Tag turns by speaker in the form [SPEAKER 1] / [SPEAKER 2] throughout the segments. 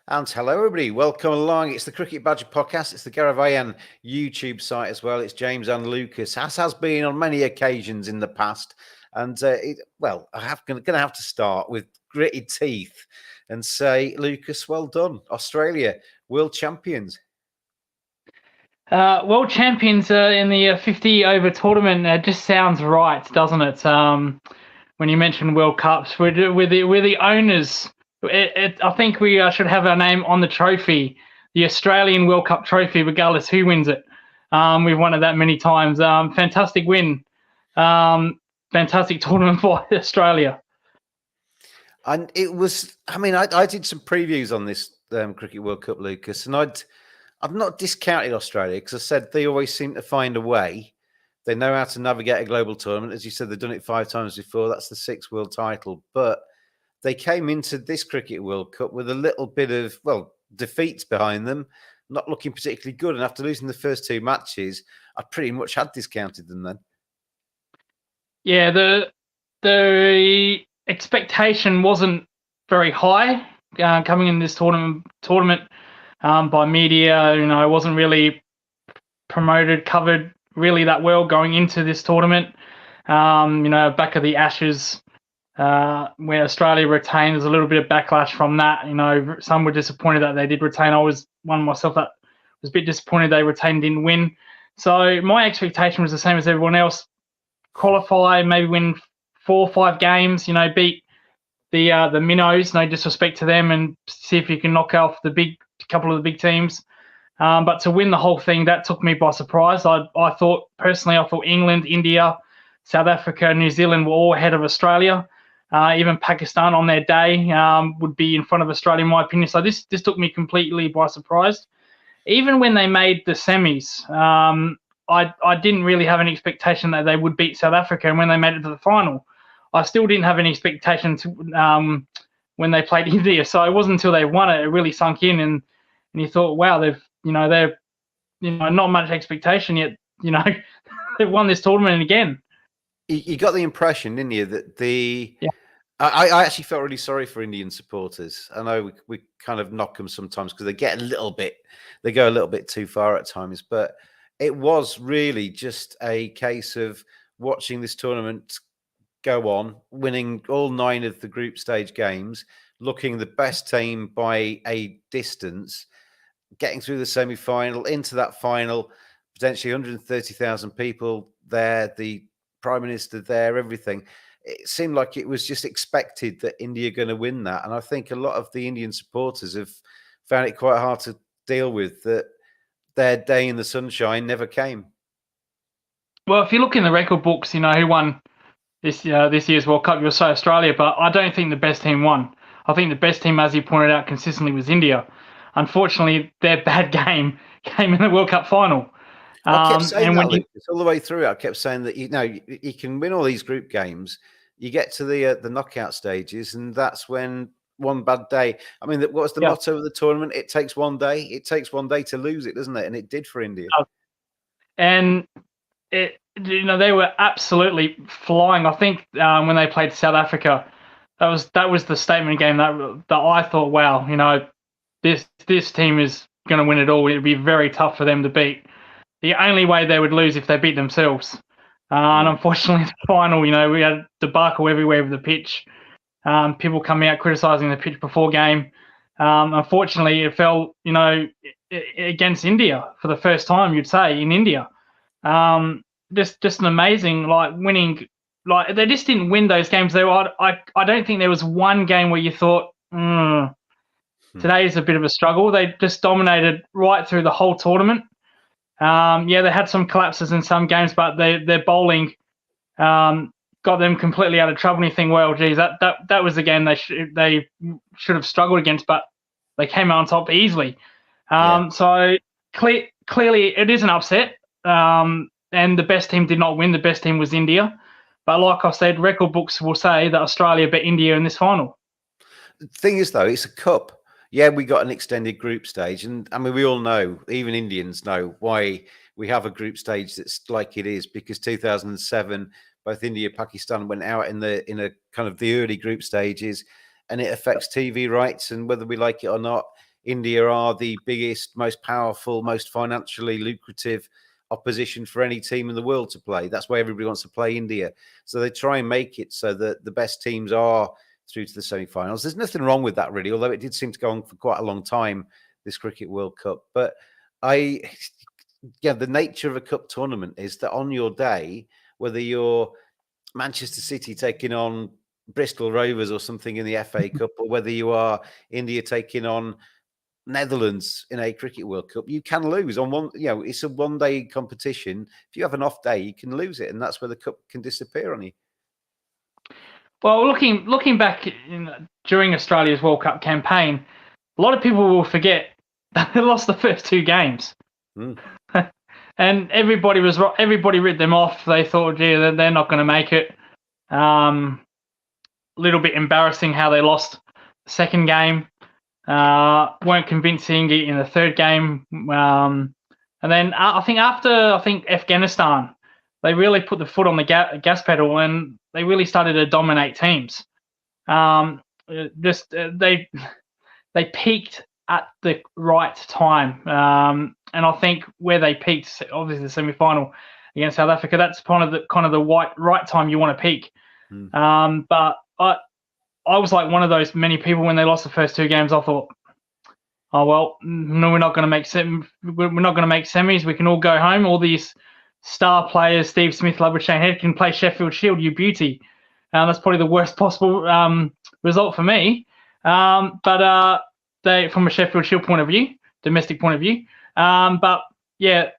[SPEAKER 1] And hello, everybody. Welcome along. It's the Cricket Badger podcast. It's the Gaurav Ayaan YouTube site as well. It's James and Lucas, as has been on many occasions in the past. And I'm going to have to start with gritted teeth and say, Lucas, well done, Australia, world champions.
[SPEAKER 2] World champions in the 50 over tournament just sounds right, doesn't it? When you mention World Cups, we're the owners. I think we should have our name on the trophy, the Australian World Cup trophy, regardless who wins it. We've won it that many times. Fantastic win. Fantastic tournament for Australia.
[SPEAKER 1] And it was, I did some previews on this Cricket World Cup, Lucas, and I've not discounted Australia because I said they always seem to find a way. They know how to navigate a global tournament. As you said, they've done it 5 times before. That's the 6th world title. But they came into this Cricket World Cup with a little bit of, defeats behind them, not looking particularly good. And after losing the first 2 matches, I pretty much had discounted them then.
[SPEAKER 2] Yeah, the expectation wasn't very high coming in this tournament by media. It wasn't really covered really that well going into this tournament. Back of the Ashes, where Australia retained, there's a little bit of backlash from that. Some were disappointed that they did retain. I was one myself that was a bit disappointed they retained, didn't win. So my expectation was the same as everyone else: qualify, maybe win 4 or 5 games. Beat the minnows. No disrespect to them, and see if you can knock off the couple of the big teams. But to win the whole thing, that took me by surprise. I thought England, India, South Africa, New Zealand were all ahead of Australia. Even Pakistan on their day would be in front of Australia, in my opinion. So this took me completely by surprise. Even when they made the semis, I didn't really have any expectation that they would beat South Africa. And when they made it to the final, I still didn't have any expectation to when they played India. So it wasn't until they won it really sunk in, and you thought, wow, they're not much expectation yet. They've won this tournament again.
[SPEAKER 1] You got the impression, didn't you, that I actually felt really sorry for Indian supporters. I know we kind of knock them sometimes because they go a little bit too far at times, but it was really just a case of watching this tournament go on, winning all 9 of the group stage games, looking the best team by a distance, getting through the semi-final, into that final, potentially 130,000 people there, the Prime Minister there, everything. It seemed like it was just expected that India are going to win that. And I think a lot of the Indian supporters have found it quite hard to deal with that their day in the sunshine never came.
[SPEAKER 2] Well, if you look in the record books, who won this year's World Cup, you'll say Australia, but I don't think the best team won. I think the best team, as you pointed out consistently, was India. Unfortunately, their bad game came in the World Cup final.
[SPEAKER 1] I kept saying that, all the way through. I kept saying that you can win all these group games. You get to the knockout stages, and that's when one bad day. I mean, what was the motto of the tournament? It takes one day. It takes one day to lose it, doesn't it? And it did for India.
[SPEAKER 2] And they were absolutely flying. I think when they played South Africa, that was the statement game that I thought, wow, this team is going to win it all. It'd be very tough for them to beat. The only way they would lose if they beat themselves. And unfortunately, the final, we had debacle everywhere with the pitch. People coming out criticising the pitch before game. Unfortunately, it fell, against India for the first time, you'd say, in India. Just an amazing, winning. They just didn't win those games. I don't think there was one game where you thought, today is a bit of a struggle. They just dominated right through the whole tournament. They had some collapses in some games, but their bowling got them completely out of trouble. And you think, well, geez, that was the game they should have struggled against, but they came out on top easily. So clearly, it is an upset. And the best team did not win. The best team was India. But like I said, record books will say that Australia beat India in this final.
[SPEAKER 1] The thing is, though, it's a cup. Yeah, we got an extended group stage. And I mean, we all know, even Indians know, why we have a group stage that's like it is, because 2007, both India and Pakistan went out in a kind of the early group stages, and it affects TV rights. And whether we like it or not, India are the biggest, most powerful, most financially lucrative opposition for any team in the world to play. That's why everybody wants to play India. So they try and make it so that the best teams are through to the semi-finals. There's nothing wrong with that, really, although it did seem to go on for quite a long time, this Cricket World Cup. But the nature of a cup tournament is that on your day, whether you're Manchester City taking on Bristol Rovers or something in the FA Cup, or whether you are India taking on Netherlands in a Cricket World Cup, you can lose on one. It's a one-day competition. If you have an off day, you can lose it, and that's where the cup can disappear on you.
[SPEAKER 2] Well, looking back during Australia's World Cup campaign, a lot of people will forget that they lost the first 2 games, and everybody writ them off. They thought, gee, they're not going to make it. A little bit embarrassing how they lost the second game. Weren't convincing in the third game, and then I think after Afghanistan, they really put the foot on the gas pedal and they really started to dominate teams. They peaked at the right time, and I think where they peaked, obviously the semi-final against South Africa, that's kind of the right time you want to peak. But I was like one of those many people when they lost the first 2 games. I thought, oh well, no, we're not going to make semis. We can all go home. All these star players, Steve Smith, Labuschagne Head, can play Sheffield Shield. You beauty. That's probably the worst possible result for me. But they, from a Sheffield Shield point of view, domestic point of view. But yeah,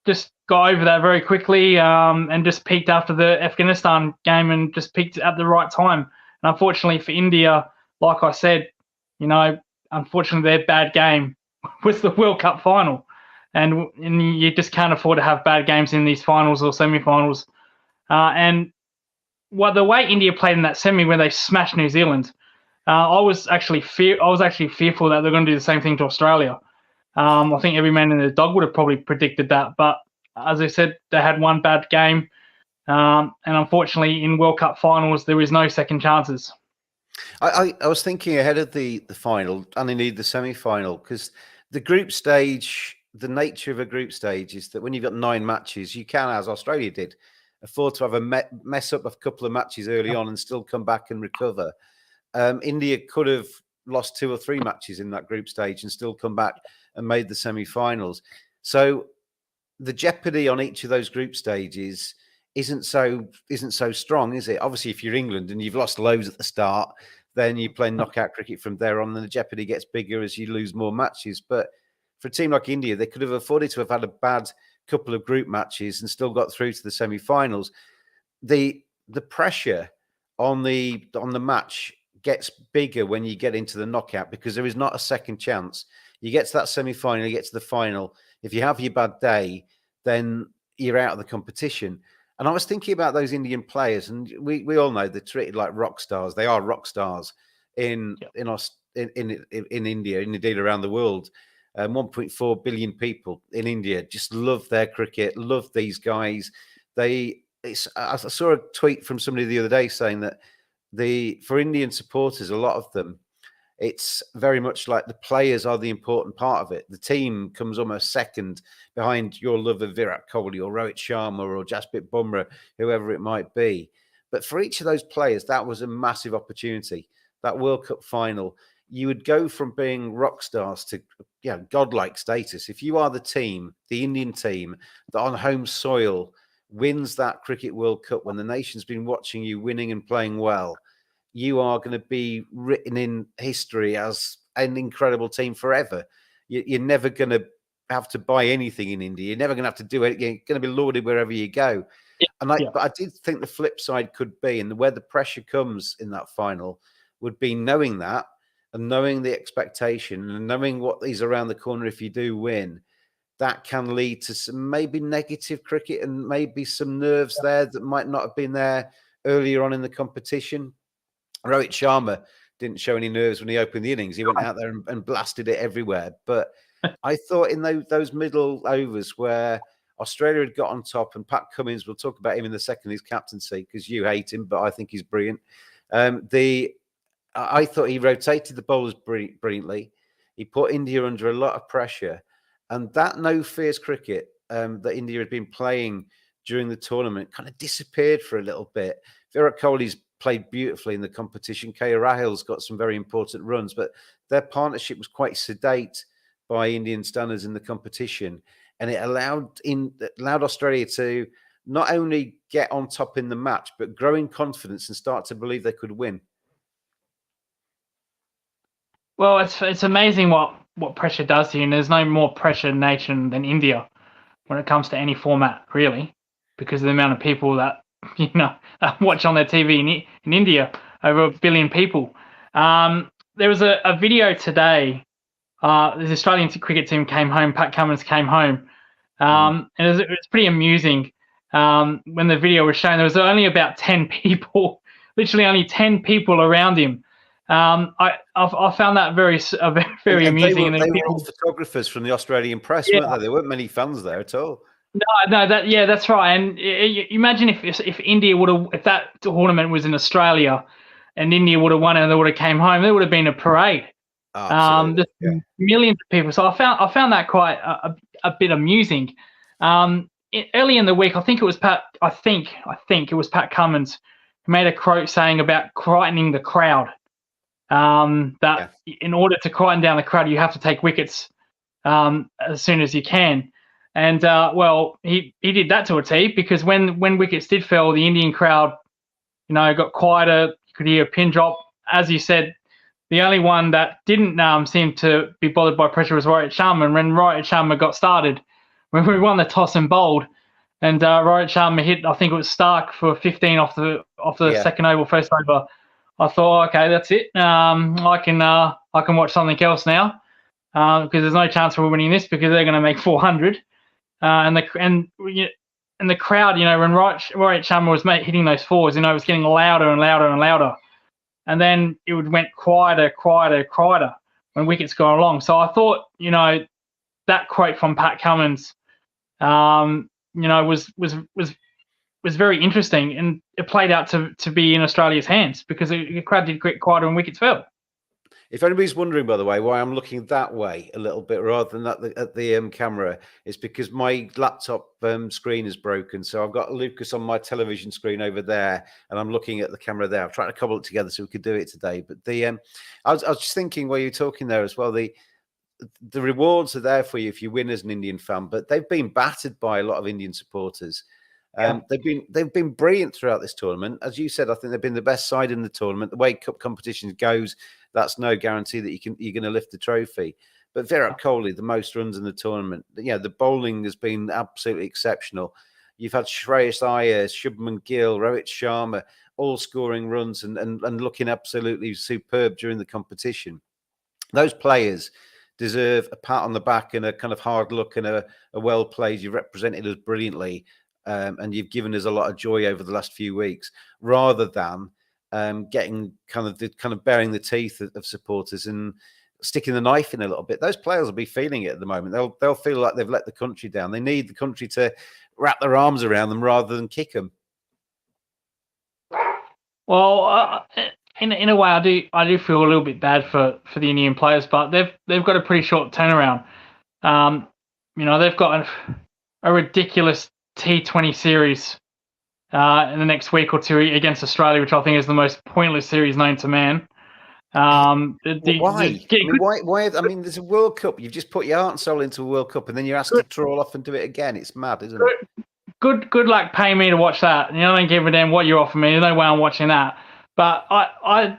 [SPEAKER 2] just got over that very quickly and just peaked after the Afghanistan game and just peaked at the right time. And unfortunately for India, like I said, unfortunately their bad game was the World Cup final. And you just can't afford to have bad games in these finals or semi-finals. And the way India played in that semi when they smashed New Zealand, I was actually fearful that they're going to do the same thing to Australia. I think every man and their dog would have probably predicted that. But as I said, they had one bad game. And unfortunately, in World Cup finals, there is no second chances.
[SPEAKER 1] I was thinking ahead of the final and indeed the semi-final, because the group stage, the nature of a group stage is that when you've got 9 matches, you can, as Australia did, afford to have a mess up a couple of matches early on and still come back and recover. India could have lost 2 or 3 matches in that group stage and still come back and made the semi-finals. So the jeopardy on each of those group stages isn't so strong, is it? Obviously, if you're England and you've lost loads at the start, then you play knockout cricket from there on, and the jeopardy gets bigger as you lose more matches. But for a team like India, they could have afforded to have had a bad couple of group matches and still got through to the semi-finals. The pressure on the match gets bigger when you get into the knockout, because there is not a second chance. You get to that semi-final, you get to the final. If you have your bad day, then you're out of the competition. And I was thinking about those Indian players, and we all know they're treated like rock stars. They are rock stars in India, and indeed around the world. 1.4 billion people in India just love their cricket, love these guys. I saw a tweet from somebody the other day saying that for Indian supporters, a lot of them, it's very much like the players are the important part of it. The team comes almost second behind your love of Virat Kohli or Rohit Sharma or Jasprit Bumrah, whoever it might be. But for each of those players, that was a massive opportunity. That World Cup final, you would go from being rock stars to godlike status. If you are the team, the Indian team, that on home soil wins that Cricket World Cup when the nation's been watching you winning and playing well, you are going to be written in history as an incredible team forever. You're never going to have to buy anything in India. You're never going to have to do it. You're going to be lauded wherever you go. But I did think the flip side could be, and where the pressure comes in that final, would be knowing that, and knowing the expectation, and knowing what is around the corner if you do win. That can lead to some maybe negative cricket and maybe some nerves there that might not have been there earlier on in the competition. Rohit Sharma didn't show any nerves when he opened the innings. He went out there and blasted it everywhere. But I thought in those middle overs where Australia had got on top, and Pat Cummins, we'll talk about him in the second, his captaincy, because you hate him, but I think he's brilliant. I thought he rotated the bowlers brilliantly. He put India under a lot of pressure, and that no fears cricket that India had been playing during the tournament kind of disappeared for a little bit. Virat Kohli's played beautifully in the competition. KL Rahul's got some very important runs, but their partnership was quite sedate by Indian standards in the competition, and it allowed Australia to not only get on top in the match, but grow in confidence and start to believe they could win.
[SPEAKER 2] Well, it's amazing what pressure does to you, and there's no more pressure nation than India when it comes to any format, really, because of the amount of people that that watch on their TV in India, over 1 billion people. There was a video today. The Australian cricket team came home. Pat Cummins came home, and it was pretty amusing. When the video was shown, there was only about 10 people, literally only 10 people around him. I found that very amusing.
[SPEAKER 1] They were all photographers from the Australian press, weren't they? There weren't many fans there at all.
[SPEAKER 2] No, that's right. And imagine if India if that tournament was in Australia, and India would have won and they would have came home, there would have been a parade. Millions of people. So I found that quite a bit amusing. Early in the week, I think it was Pat. I think it was Pat Cummins who made a quote saying about quietening the crowd. In order to quieten down the crowd, you have to take wickets as soon as you can. And he did that to a T, because when wickets did fall, the Indian crowd, got quieter. You could hear a pin drop. As you said, the only one that didn't seem to be bothered by pressure was Rohit Sharma. And when Rohit Sharma got started, when we won the toss and bowled, and Rohit Sharma hit, I think it was Stark for 15 off the second over, first over. I thought, okay, that's it. I can watch something else now, because there's no chance for winning this, because they're going to make 400. And the crowd, when Rohit Sharma was hitting those fours, it was getting louder and louder and louder, and then it went quieter when wickets go along. So I thought, that quote from Pat Cummins, was very interesting, and it played out to be in Australia's hands, because the crowd did get quieter when wickets fell.
[SPEAKER 1] If anybody's wondering, by the way, why I'm looking that way a little bit rather than at the camera, it's because my laptop screen is broken. So I've got Lucas on my television screen over there, and I'm looking at the camera there. I'm trying to cobble it together so we could do it today. But I was just thinking while you're talking there as well, the rewards are there for you if you win as an Indian fan, but they've been battered by a lot of Indian supporters. They've been brilliant throughout this tournament. As you said, I think they've been the best side in the tournament. The way cup competitions goes, that's no guarantee that you're going to lift the trophy. But Virat Kohli, the most runs in the tournament. The bowling has been absolutely exceptional. You've had Shreyas Iyer, Shubman Gill, Rohit Sharma, all scoring runs and looking absolutely superb during the competition. Those players deserve a pat on the back and a kind of hard look and a well played. You've represented us brilliantly. And you've given us a lot of joy over the last few weeks, rather than getting kind of bearing the teeth of supporters and sticking the knife in a little bit. Those players will be feeling it at the moment. They'll feel like they've let the country down. They need the country to wrap their arms around them rather than kick them.
[SPEAKER 2] Well, in a way, I do feel a little bit bad for the Indian players, but they've got a pretty short turnaround. They've got a ridiculous T20 series in the next week or two against Australia, which I think is the most pointless series known to man.
[SPEAKER 1] Why? I mean, there's a World Cup. You've just put your heart and soul into a World Cup, and then you're asked to troll off and do it again. It's mad, isn't it?
[SPEAKER 2] Good luck paying me to watch that. I don't give a damn what you offer me. There's no way I'm watching that. But and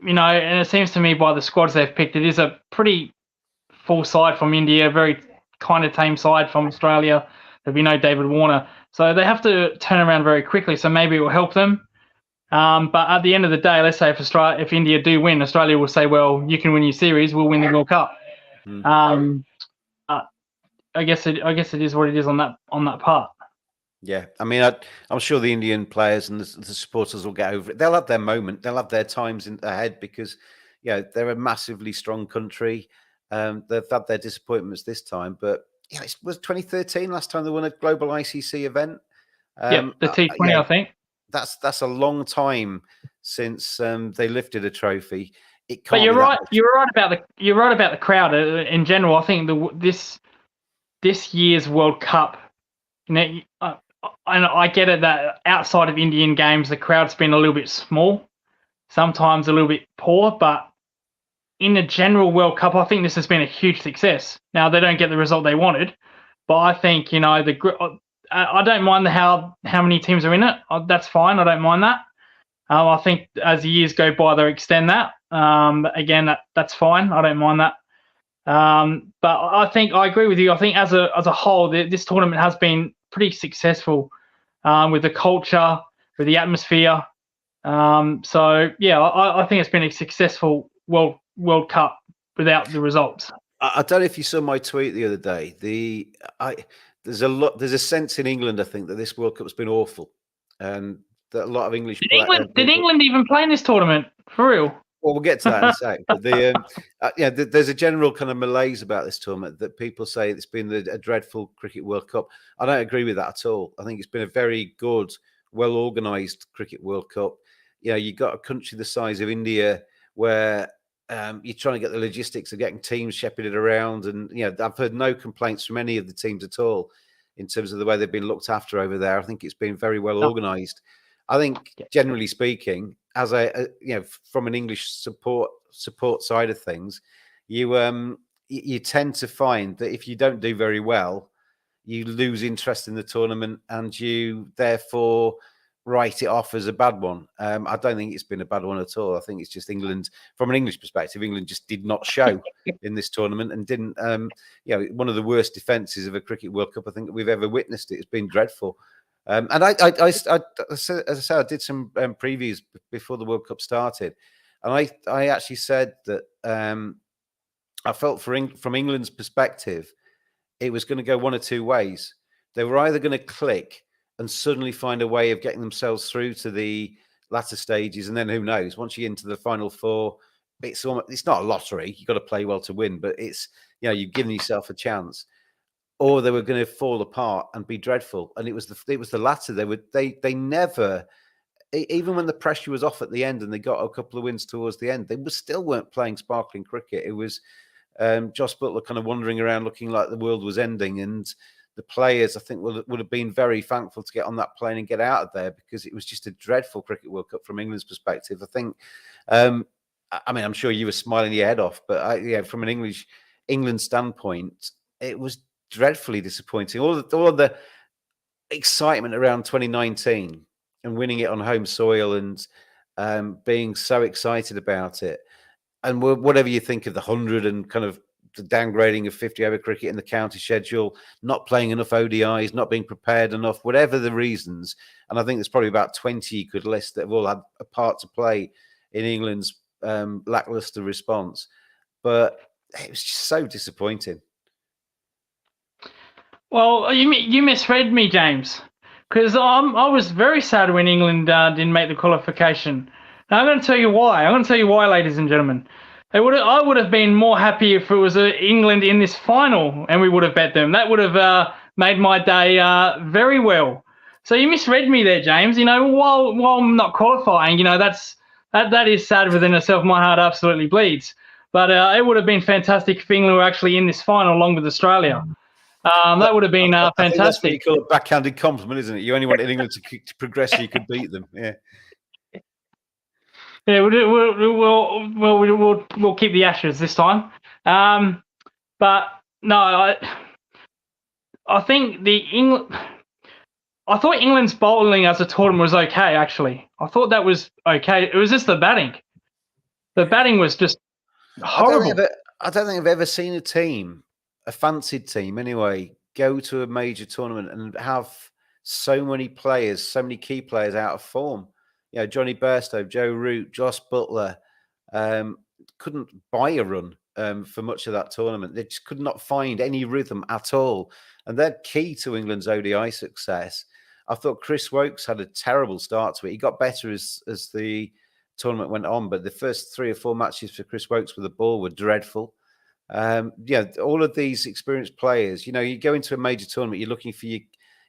[SPEAKER 2] it seems to me by the squads they've picked, it is a pretty full side from India, very kind of tame side from Australia. There'll be no David Warner. So they have to turn around very quickly. So maybe it will help them. But at the end of the day, let's say if India do win, Australia will say, well, you can win your series, we'll win the World Cup. I guess it is what it is on that part.
[SPEAKER 1] Yeah, I mean, I'm sure the Indian players and the supporters will get over it. They'll have their moment. They'll have their times ahead because, they're a massively strong country. They've had their disappointments this time, but it was 2013 last time they won a global ICC event.
[SPEAKER 2] The T20, I think.
[SPEAKER 1] That's a long time since they lifted a trophy. it
[SPEAKER 2] But
[SPEAKER 1] can't be that much.
[SPEAKER 2] You're right about the crowd in general. I think this year's World Cup, you know, and I get it that outside of Indian games, the crowd's been a little bit small, sometimes a little bit poor, but in the general World Cup, I think this has been a huge success. Now they don't get the result they wanted, but I think I don't mind how many teams are in it. That's fine. I don't mind that. I think as the years go by, they'll extend that. Again, that's fine. I don't mind that. But I think I agree with you. I think as a whole, this tournament has been pretty successful with the culture, with the atmosphere. So yeah, I think it's been a successful World Cup without the results.
[SPEAKER 1] I don't know if you saw my tweet the other day. There's a sense in England, I think, that this World Cup's been awful, and that a lot of English.
[SPEAKER 2] Did England even play in this tournament for real?
[SPEAKER 1] Well, we'll get to that in a sec. But there's a general kind of malaise about this tournament that people say it's been a dreadful Cricket World Cup. I don't agree with that at all. I think it's been a very good, well organised Cricket World Cup. You know, you've got a country the size of India where you're trying to get the logistics of getting teams shepherded around, and I've heard no complaints from any of the teams at all in terms of the way they've been looked after over there. I think it's been very well organised. I think, generally speaking, as from an English support side of things, you tend to find that if you don't do very well, you lose interest in the tournament, and you therefore write it off as a bad one. I don't think it's been a bad one at all. I think it's just England, from an English perspective, England just did not show in this tournament and didn't. One of the worst defences of a Cricket World Cup I think that we've ever witnessed. It's been dreadful. And as I said, I did some previews before the World Cup started, and I actually said that I felt from England's perspective, it was going to go one or two ways. They were either going to click and suddenly find a way of getting themselves through to the latter stages, and then who knows? Once you get into the final four, it's not a lottery. You've got to play well to win, but it's you've given yourself a chance. Or they were going to fall apart and be dreadful, and it was the latter. They never, even when the pressure was off at the end and they got a couple of wins towards the end, they still weren't playing sparkling cricket. It was Josh Buttler kind of wandering around looking like the world was ending, and the players, I think, would have been very thankful to get on that plane and get out of there, because it was just a dreadful Cricket World Cup from England's perspective. I think, I'm sure you were smiling your head off, but from an England standpoint, it was dreadfully disappointing. All of the excitement around 2019 and winning it on home soil and being so excited about it, and whatever you think of the 100 and kind of the downgrading of 50-over cricket in the county schedule, not playing enough ODIs, not being prepared enough, whatever the reasons. And I think there's probably about 20 you could list that have all had a part to play in England's lackluster response. But it was just so disappointing.
[SPEAKER 2] Well, you misread me, James, because I was very sad when England didn't make the qualification. Now I'm going to tell you why. Ladies and gentlemen. I would have been more happy if it was England in this final and we would have bet them. That would have made my day very well. So you misread me there, James. While I'm not qualifying, that is sad within itself. My heart absolutely bleeds. But it would have been fantastic if England were actually in this final along with Australia. That would have been fantastic. I think that's what
[SPEAKER 1] you call a backhanded compliment, isn't it? You only wanted England to progress so you could beat them. Yeah.
[SPEAKER 2] Yeah, we'll keep the Ashes this time. But no, I think I thought England's bowling as a tournament was okay. Actually, I thought that was okay. It was just the batting. The batting was just horrible.
[SPEAKER 1] I don't think I've ever seen a team, a fancied team anyway, go to a major tournament and have so many players, so many key players out of form. Johnny Bairstow, Joe Root, Josh Buttler couldn't buy a run for much of that tournament. They just could not find any rhythm at all. And they're key to England's ODI success. I thought Chris Woakes had a terrible start to it. He got better as the tournament went on, but the first 3 or 4 matches for Chris Woakes with the ball were dreadful. All of these experienced players, you go into a major tournament, you're looking for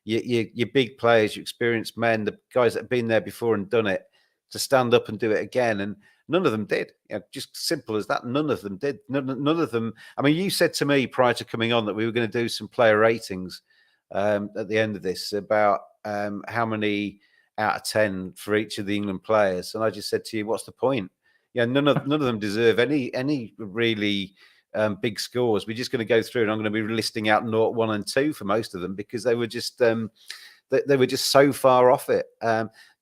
[SPEAKER 1] your big players, your experienced men, the guys that have been there before and done it, to stand up and do it again, and none of them did. Just simple as that. None of them did. None of them. I mean, you said to me prior to coming on that we were going to do some player ratings at the end of this about how many out of 10 for each of the England players, and I just said to you, what's the point? None of them deserve any really big scores. We're just going to go through, and I'm going to be listing out 0, 1, and 2 for most of them because they were just they were just so far off it.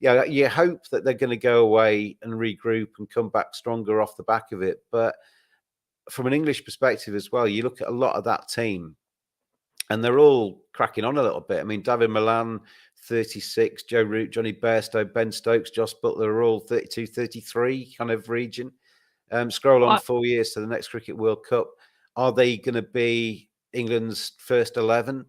[SPEAKER 1] You hope that they're going to go away and regroup and come back stronger off the back of it. But from an English perspective as well, you look at a lot of that team, and they're all cracking on a little bit. I mean, David Milan, 36, Joe Root, Johnny Bairstow, Ben Stokes, Josh Buttler are all 32, 33 kind of region. Scroll on 4 years to the next Cricket World Cup. Are they going to be England's first 11?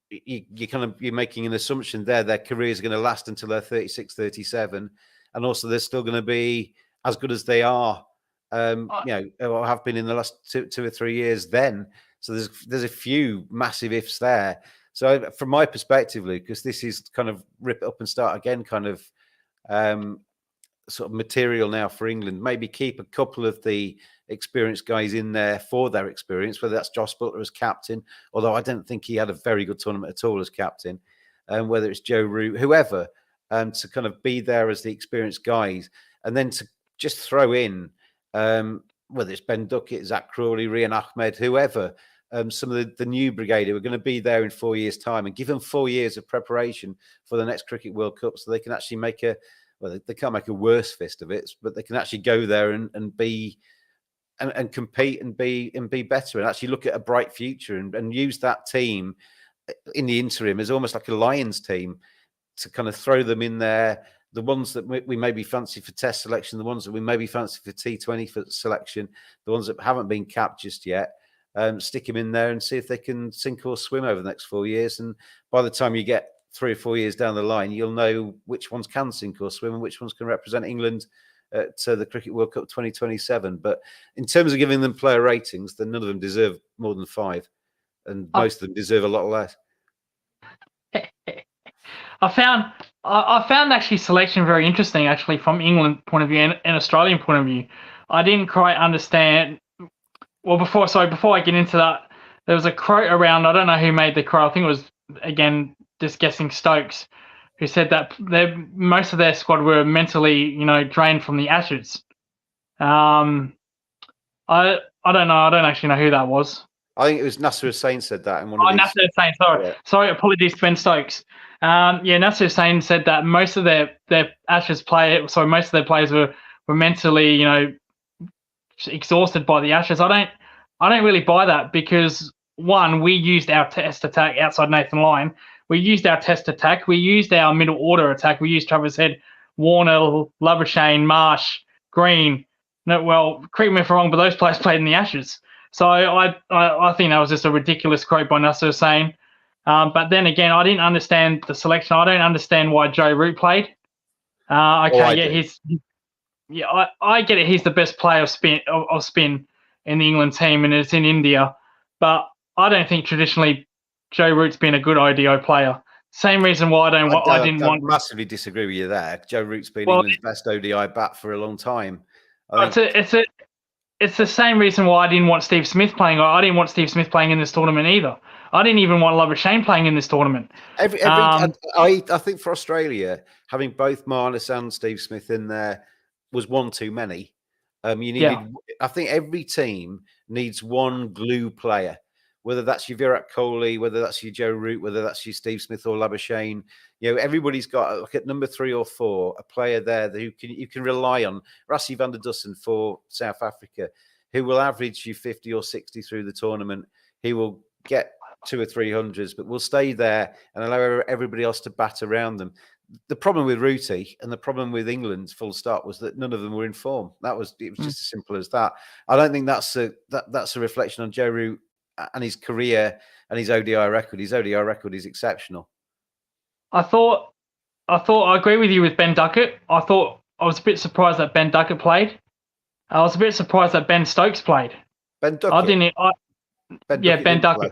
[SPEAKER 1] You're making an assumption there their careers are going to last until they're 36, 37, and also they're still going to be as good as they are, or have been in the last two or 3 years. Then, so there's a few massive ifs there. So from my perspective, Lucas, this is kind of rip it up and start again, kind of sort of material now for England. Maybe keep a couple of the experienced guys in there for their experience, whether that's Josh Buttler as captain, although I don't think he had a very good tournament at all as captain, and whether it's Joe Root, whoever, to kind of be there as the experienced guys, and then to just throw in, whether it's Ben Duckett, Zach Crawley, Rian Ahmed, whoever, some of the new brigade who are going to be there in 4 years' time, and give them 4 years of preparation for the next Cricket World Cup so they can actually make they can't make a worse fist of it, but they can actually go there and be and compete and be better and actually look at a bright future and use that team in the interim as almost like a Lions team to kind of throw them in there. The ones that we maybe fancy for test selection, the ones that we maybe fancy for T20 for selection, the ones that haven't been capped just yet, stick them in there and see if they can sink or swim over the next 4 years. And by the time you get 3 or 4 years down the line, you'll know which ones can sink or swim and which ones can represent England to the Cricket World Cup 2027. But in terms of giving them player ratings, then none of them deserve more than 5, and most of them deserve a lot less.
[SPEAKER 2] I found actually selection very interesting, actually, from England point of view and Australian point of view. I didn't quite understand. Well, before I get into that, there was a quote around. I don't know who made the quote. I think it was, again, just guessing, Stokes, who said that most of their squad were mentally, drained from the Ashes. I don't know. I don't actually know who that was.
[SPEAKER 1] I think it was Nasser Hussain said that in one of these.
[SPEAKER 2] Nasser Hussain, sorry. Yeah. Sorry, apologies to Ben Stokes. Nasser Hussain said that most of their Ashes most of their players were mentally, exhausted by the Ashes. I don't really buy that because, one, we used our test attack outside Nathan Lyon. We used our test attack. We used our middle order attack. We used Travis Head, Warner, Labuschagne, Marsh, Green. No, well, correct me if I'm wrong, but those players played in the Ashes. So I think that was just a ridiculous quote by Nasser Hussain. But then again, I didn't understand the selection. I don't understand why Joe Root played. I get it. He's the best player of spin in the England team, and it's in India. But I don't think traditionally Joe Root's been a good ODI player. Same reason why I didn't want.
[SPEAKER 1] Massively disagree with you there. Joe Root's been England's best ODI bat for a long time.
[SPEAKER 2] It's the same reason why I didn't want Steve Smith playing. I didn't want Steve Smith playing in this tournament either. I didn't even want Labuschagne playing in this tournament.
[SPEAKER 1] I think for Australia, having both Marnus and Steve Smith in there was one too many. You needed. I think every team needs one glue player, whether that's your Virat Kohli, whether that's your Joe Root, whether that's your Steve Smith or Labuschagne. Everybody's got, like, at number 3 or 4, a player there that you can rely on. Rassie van der Dussen for South Africa, who will average you 50 or 60 through the tournament. He will get 200 or 300s, but will stay there and allow everybody else to bat around them. The problem with Rooty and the problem with England, full stop, was that none of them were in form. It was just as simple as that. I don't think that's a reflection on Joe Root and his career and his ODI record. His ODI record is exceptional. I
[SPEAKER 2] agree with you with Ben Duckett. I was a bit surprised that Ben Duckett played. I was a bit surprised that Ben Stokes played.
[SPEAKER 1] Ben Duckett?
[SPEAKER 2] Ben Duckett.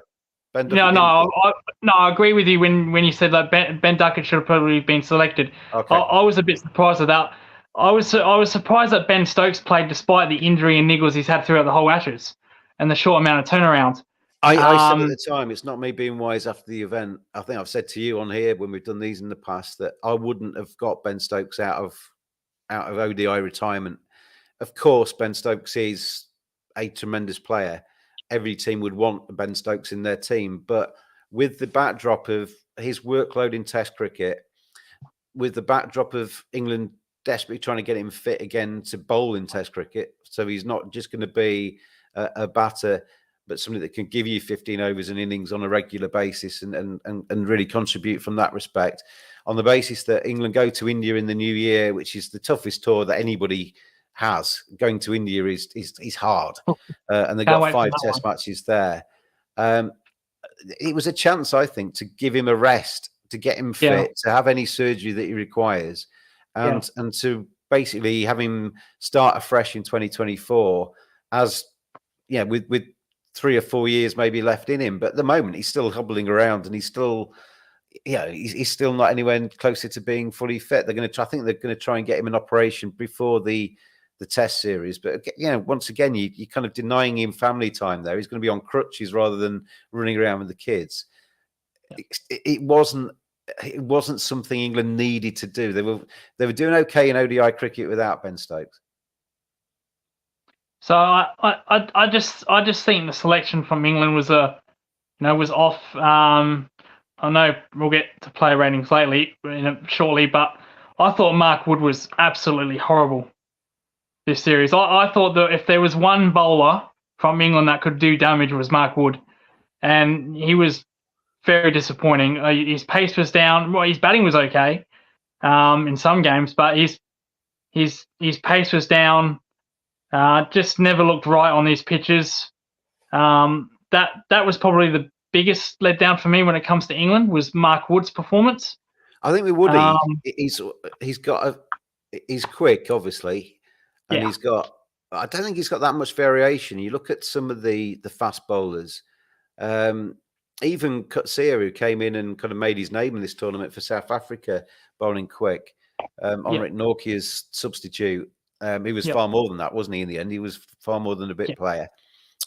[SPEAKER 1] Ben
[SPEAKER 2] No,
[SPEAKER 1] Duckett didn't.
[SPEAKER 2] I agree with you when you said that Ben Duckett should have probably been selected.
[SPEAKER 1] Okay.
[SPEAKER 2] I was a bit surprised at that. I was surprised that Ben Stokes played despite the injury and niggles he's had throughout the whole Ashes and the short amount of turnaround.
[SPEAKER 1] I said at the time, it's not me being wise after the event. I think I've said to you on here when we've done these in the past that I wouldn't have got Ben Stokes out of ODI retirement. Of course, Ben Stokes is a tremendous player. Every team would want Ben Stokes in their team, but with the backdrop of his workload in Test cricket, with the backdrop of England desperately trying to get him fit again to bowl in Test cricket, so he's not just going to be a batter, but somebody that can give you 15 overs and innings on a regular basis and really contribute from that respect. On the basis that England go to India in the new year, which is the toughest tour that anybody has. Going to India is hard, and they got 5 Test matches there. It was a chance, I think, to give him a rest, to get him fit, to have any surgery that he requires, and to basically have him start afresh in 2024 as with 3 or 4 years maybe left in him. But at the moment, he's still hobbling around, and he's still, he's still not anywhere closer to being fully fit. I think they're going to try and get him an operation before the Test series. But once again, you're kind of denying him family time there. He's going to be on crutches rather than running around with the kids. It wasn't something England needed to do. They were doing okay in ODI cricket without Ben Stokes.
[SPEAKER 2] So I just think the selection from England was was off. I know we'll get to player ratings shortly, but I thought Mark Wood was absolutely horrible this series. I thought that if there was one bowler from England that could do damage, it was Mark Wood, and he was very disappointing. His pace was down. Well, his batting was okay in some games, but his pace was down. Just never looked right on these pitches. That was probably the biggest letdown for me when it comes to England was Mark Wood's performance.
[SPEAKER 1] I think with Woody, he's quick, obviously, and he's got. I don't think he's got that much variation. You look at some of the fast bowlers. Even Kutsia, who came in and kind of made his name in this tournament for South Africa, bowling quick. Omrit Nortje's substitute. He was far more than that, wasn't he? In the end, he was far more than a bit player.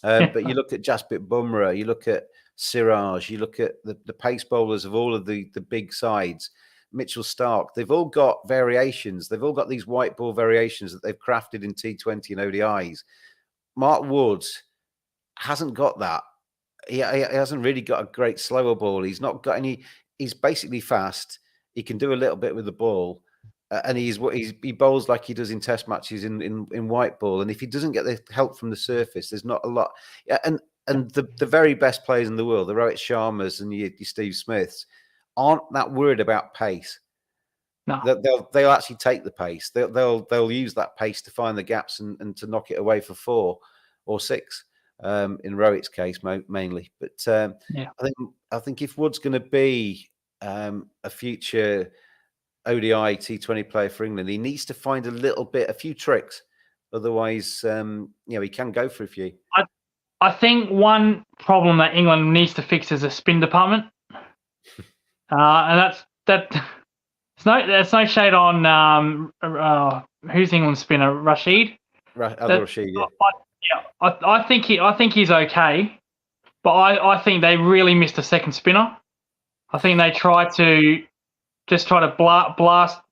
[SPEAKER 1] But you look at Jasprit Bumrah, you look at Siraj, you look at the pace bowlers of all of the big sides. Mitchell Stark, they've all got variations. They've all got these white ball variations that they've crafted in T20 and ODIs. Mark Wood hasn't got that. He hasn't really got a great slower ball. He's not got any. He's basically fast. He can do a little bit with the ball, and he bowls like he does in Test matches in white ball. And if he doesn't get the help from the surface, there's not a lot. And the very best players in the world, the Rohit Sharmas and your Steve Smiths, aren't that worried about pace.
[SPEAKER 2] No,
[SPEAKER 1] they'll actually take the pace. They'll use that pace to find the gaps and to knock it away for 4 or 6. In Rohit's case, mainly. But I think if Wood's going to be a future ODI T20 player for England, he needs to find a few tricks. Otherwise, he can go for a few.
[SPEAKER 2] I think one problem that England needs to fix is a spin department, and that. There's no shade on who's England's spinner, Rashid.
[SPEAKER 1] Rashid.
[SPEAKER 2] I think he's okay, but I think they really missed a second spinner. I think they tried to blast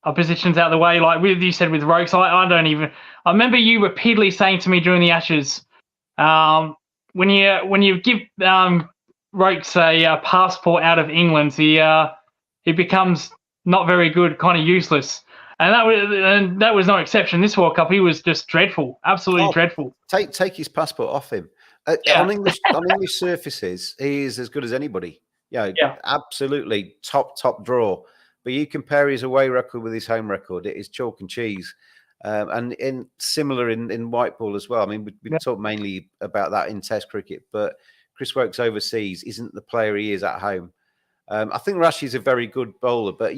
[SPEAKER 2] oppositions out of the way, like you said with Rokes. I remember you repeatedly saying to me during the Ashes, when you give Rokes a passport out of England, he becomes not very good, kind of useless. And that was no exception. This World Cup, he was just dreadful, absolutely dreadful.
[SPEAKER 1] Take his passport off him. On English surfaces, he is as good as anybody. Absolutely top draw. But you compare his away record with his home record, it is chalk and cheese. And similar in white ball as well. I mean, we talk mainly about that in Test cricket, but Chris Woakes overseas isn't the player he is at home. I think Rashid's a very good bowler, but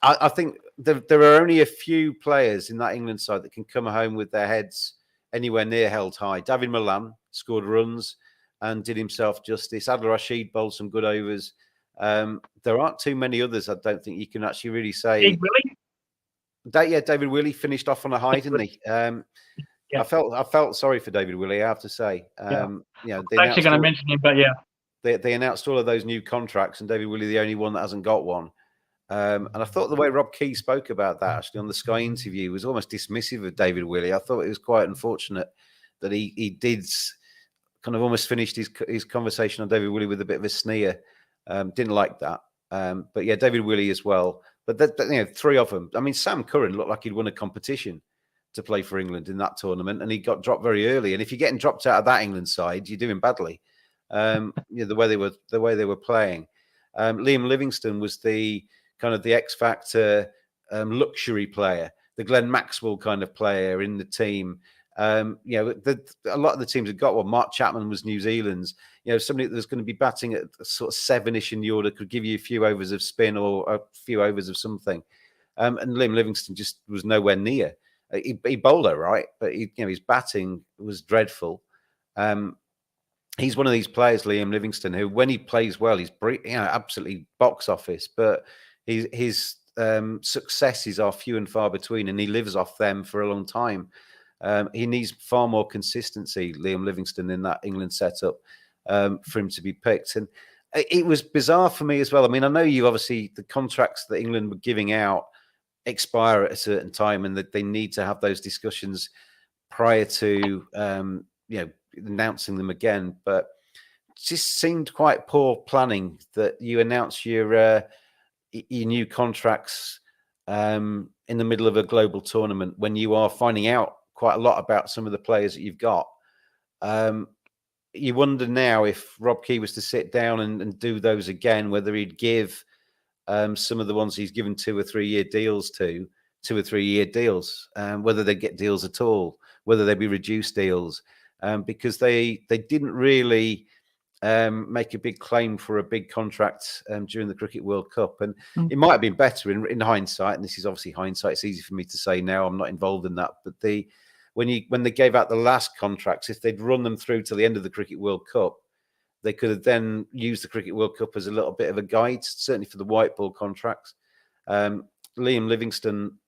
[SPEAKER 1] I think there are only a few players in that England side that can come home with their heads anywhere near held high. David Malan scored runs, and did himself justice. Adil Rashid bowled some good overs. There aren't too many others. I don't think you can actually really say.
[SPEAKER 2] Willie?
[SPEAKER 1] David Willey finished off on a high, didn't he? I felt sorry for David Willey, I have to say.
[SPEAKER 2] I'm
[SPEAKER 1] actually
[SPEAKER 2] going to mention him, but
[SPEAKER 1] they announced all of those new contracts, and David Willey the only one that hasn't got one. And I thought the way Rob Key spoke about that actually on the Sky interview was almost dismissive of David Willey. I thought it was quite unfortunate that he did kind of almost finished his conversation on David Willey with a bit of a sneer. Didn't like that. But yeah, David Willey as well. But three of them. I mean, Sam Curran looked like he'd won a competition to play for England in that tournament, and he got dropped very early. And if you're getting dropped out of that England side, you're doing badly. The way they were playing. Liam Livingstone was the kind of the X Factor luxury player, the Glenn Maxwell kind of player in the team. A lot of the teams had got one. Mark Chapman was New Zealand's. Somebody that was going to be batting at sort of 7-ish in the order, could give you a few overs of spin or a few overs of something. And Liam Livingstone just was nowhere near. He bowled all right, but his batting was dreadful. He's one of these players, Liam Livingstone, who when he plays well, he's absolutely box office. But his successes are few and far between, and he lives off them for a long time. He needs far more consistency, Liam Livingstone, in that England setup for him to be picked. And it was bizarre for me as well. I mean, I know the contracts that England were giving out expire at a certain time, and that they need to have those discussions prior to announcing them again. But it just seemed quite poor planning that you announce your new contracts in the middle of a global tournament when you are finding out quite a lot about some of the players that you've got. You wonder now if Rob Key was to sit down and do those again, whether he'd give some of the ones he's given 2 or 3 year deals to 2 or 3 year deals, whether they get deals at all, whether they be reduced deals, because they didn't really make a big claim for a big contract during the Cricket World Cup. And it might have been better in hindsight, and this is obviously hindsight. It's easy for me to say now, I'm not involved in that. But when they gave out the last contracts, if they'd run them through to the end of the Cricket World Cup, they could have then used the Cricket World Cup as a little bit of a guide, certainly for the white ball contracts. Liam Livingstone,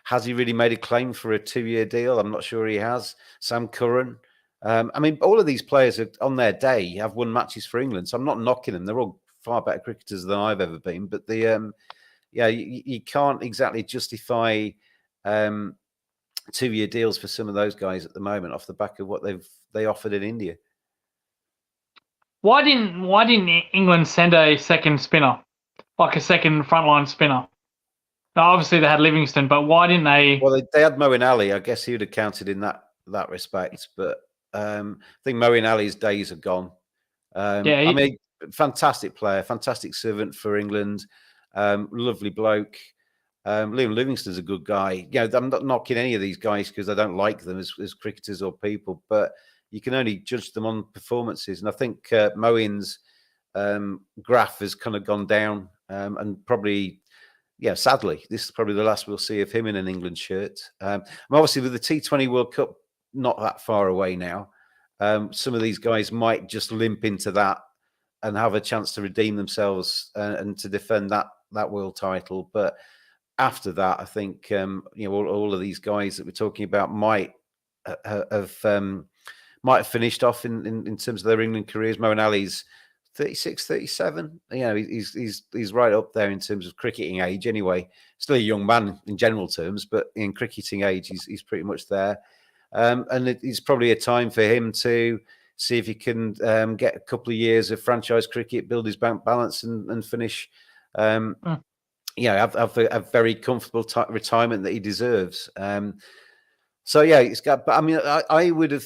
[SPEAKER 1] has he really made a claim for a 2-year deal? I'm not sure he has. Sam Curran. I mean, all of these players are, on their day, have won matches for England, so I'm not knocking them. They're all far better cricketers than I've ever been. But you can't exactly justify 2-year deals for some of those guys at the moment off the back of what they offered in India.
[SPEAKER 2] Why didn't England send a second spinner, like a second frontline spinner? Now, obviously they had Livingstone, but why didn't they?
[SPEAKER 1] Well, they had Moeen Ali. I guess he would have counted in that respect, but I think Moeen Ali's days are gone. I mean, fantastic player, fantastic servant for England, lovely bloke. Liam Livingstone's a good guy. I'm not knocking any of these guys because I don't like them as cricketers or people, but you can only judge them on performances. And I think Moeen's graph has kind of gone down, and probably, sadly, this is probably the last we'll see of him in an England shirt. Obviously, with the T20 World Cup not that far away now, some of these guys might just limp into that and have a chance to redeem themselves and to defend that world title. But after that, I think all of these guys that we're talking about might have finished off in terms of their England careers. Moeen Ali's 36, 37. He's right up there in terms of cricketing age. Anyway, still a young man in general terms, but in cricketing age, he's pretty much there. And it's probably a time for him to see if he can get a couple of years of franchise cricket, build his bank balance, and finish. Have a very comfortable retirement that he deserves. It's got. But I mean, I would have,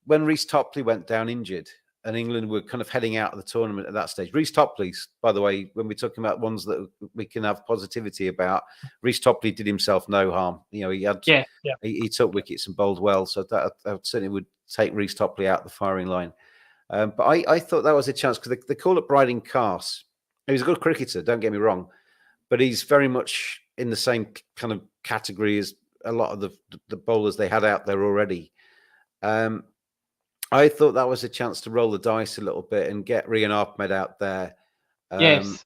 [SPEAKER 1] when Reece Topley went down injured, and England were kind of heading out of the tournament at that stage. Reece Topley, by the way, when we're talking about ones that we can have positivity about, Reece Topley did himself no harm. He had he took wickets and bowled well, so that I certainly would take Reece Topley out the firing line. But I thought that was a chance because they call it Bryden Carse. He's a good cricketer, don't get me wrong, but he's very much in the same kind of category as a lot of the bowlers they had out there already. I thought that was a chance to roll the dice a little bit and get Rian Ahmed out there.
[SPEAKER 2] Yes.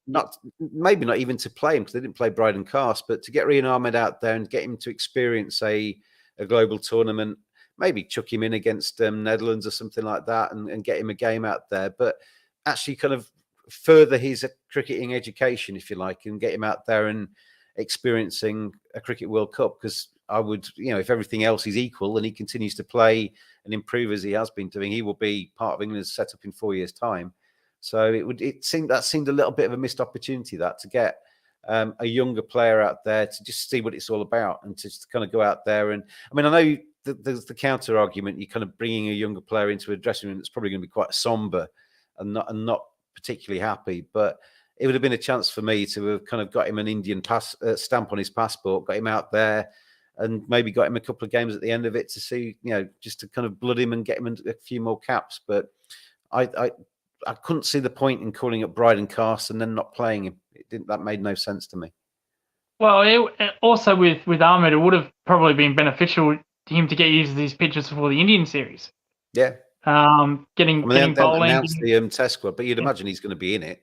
[SPEAKER 1] Maybe not even to play him because they didn't play Bryden Cast, but to get Rian Ahmed out there and get him to experience a global tournament, maybe chuck him in against Netherlands or something like that and get him a game out there. But actually kind of further his cricketing education, if you like, and get him out there and experiencing a Cricket World Cup. Because I would, if everything else is equal and he continues to play and improve as he has been doing, he will be part of England's setup in 4 years' time. So it seemed a little bit of a missed opportunity to get a younger player out there to just see what it's all about and to just kind of go out there. And I mean, I know there's the counter argument. You're kind of bringing a younger player into a dressing room that's probably going to be quite somber and not particularly happy. But it would have been a chance for me to have kind of got him an Indian stamp on his passport, got him out there, and maybe got him a couple of games at the end of it to see, just to kind of blood him and get him a few more caps. But I couldn't see the point in calling up Bryden Cast and then not playing him. That made no sense to me.
[SPEAKER 2] Well, also with Ahmed, it would have probably been beneficial to him to get used to these pitches for the Indian series.
[SPEAKER 1] Yeah.
[SPEAKER 2] Getting bowling.
[SPEAKER 1] Announced the test squad, but you'd imagine he's going to be in it.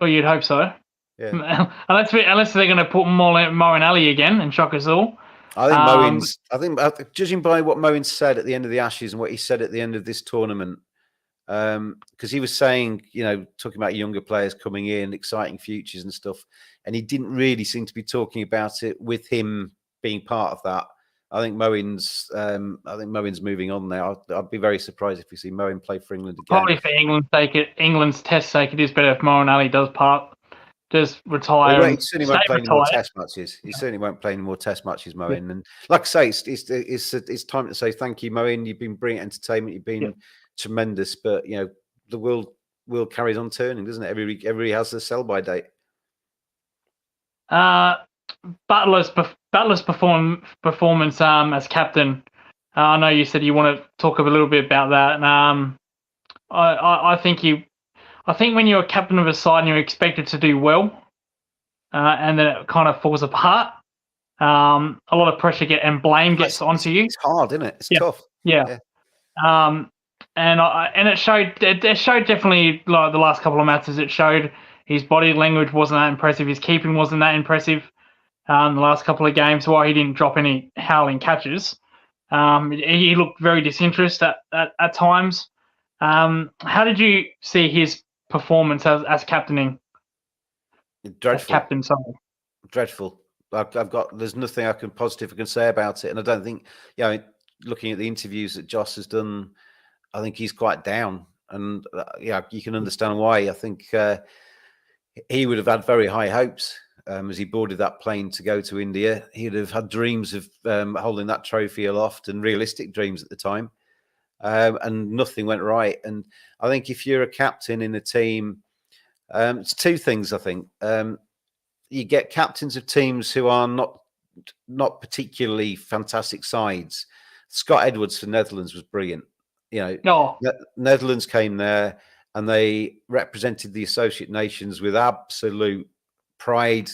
[SPEAKER 2] Well, you'd hope so.
[SPEAKER 1] Yeah.
[SPEAKER 2] unless they're going to put Moeen Ali again and shock us all.
[SPEAKER 1] I think judging by what Moeen said at the end of the Ashes and what he said at the end of this tournament, because he was saying, talking about younger players coming in, exciting futures and stuff, and he didn't really seem to be talking about it with him being part of that. I think Moeen's moving on now. I'd be very surprised if we see Moeen play for England again.
[SPEAKER 2] Probably for England's test sake, it is better if Moeen Ali does retire.
[SPEAKER 1] He certainly won't play any more test matches. He certainly won't play any more test matches, Moeen. Yeah. And like I say, it's time to say thank you, Moeen. You've been brilliant entertainment. You've been tremendous, but the world carries on turning, doesn't it? Everybody has a sell-by date.
[SPEAKER 2] Buttler's performance as captain. I know you said you want to talk a little bit about that. I think when you're a captain of a side and you're expected to do well, and then it kind of falls apart, a lot of pressure and blame gets onto you.
[SPEAKER 1] It's hard, isn't it? It's tough.
[SPEAKER 2] Yeah. And it showed definitely, like the last couple of matches. It showed his body language wasn't that impressive. His keeping wasn't that impressive. The last couple of games, while he didn't drop any howling catches, he looked very disinterested at times. How did you see his performance as captaining?
[SPEAKER 1] Dreadful.
[SPEAKER 2] As captain, sorry.
[SPEAKER 1] Dreadful. There's nothing I can say about it, and I don't think, looking at the interviews that Joss has done, I think he's quite down, and you can understand why. I think he would have had very high hopes as he boarded that plane to go to India. He'd have had dreams of holding that trophy aloft, and realistic dreams at the time, and nothing went right. And I think if you're a captain in a team, it's two things. I think you get captains of teams who are not particularly fantastic sides. Scott Edwards for Netherlands was brilliant. Netherlands came there and they represented the associate nations with absolute pride.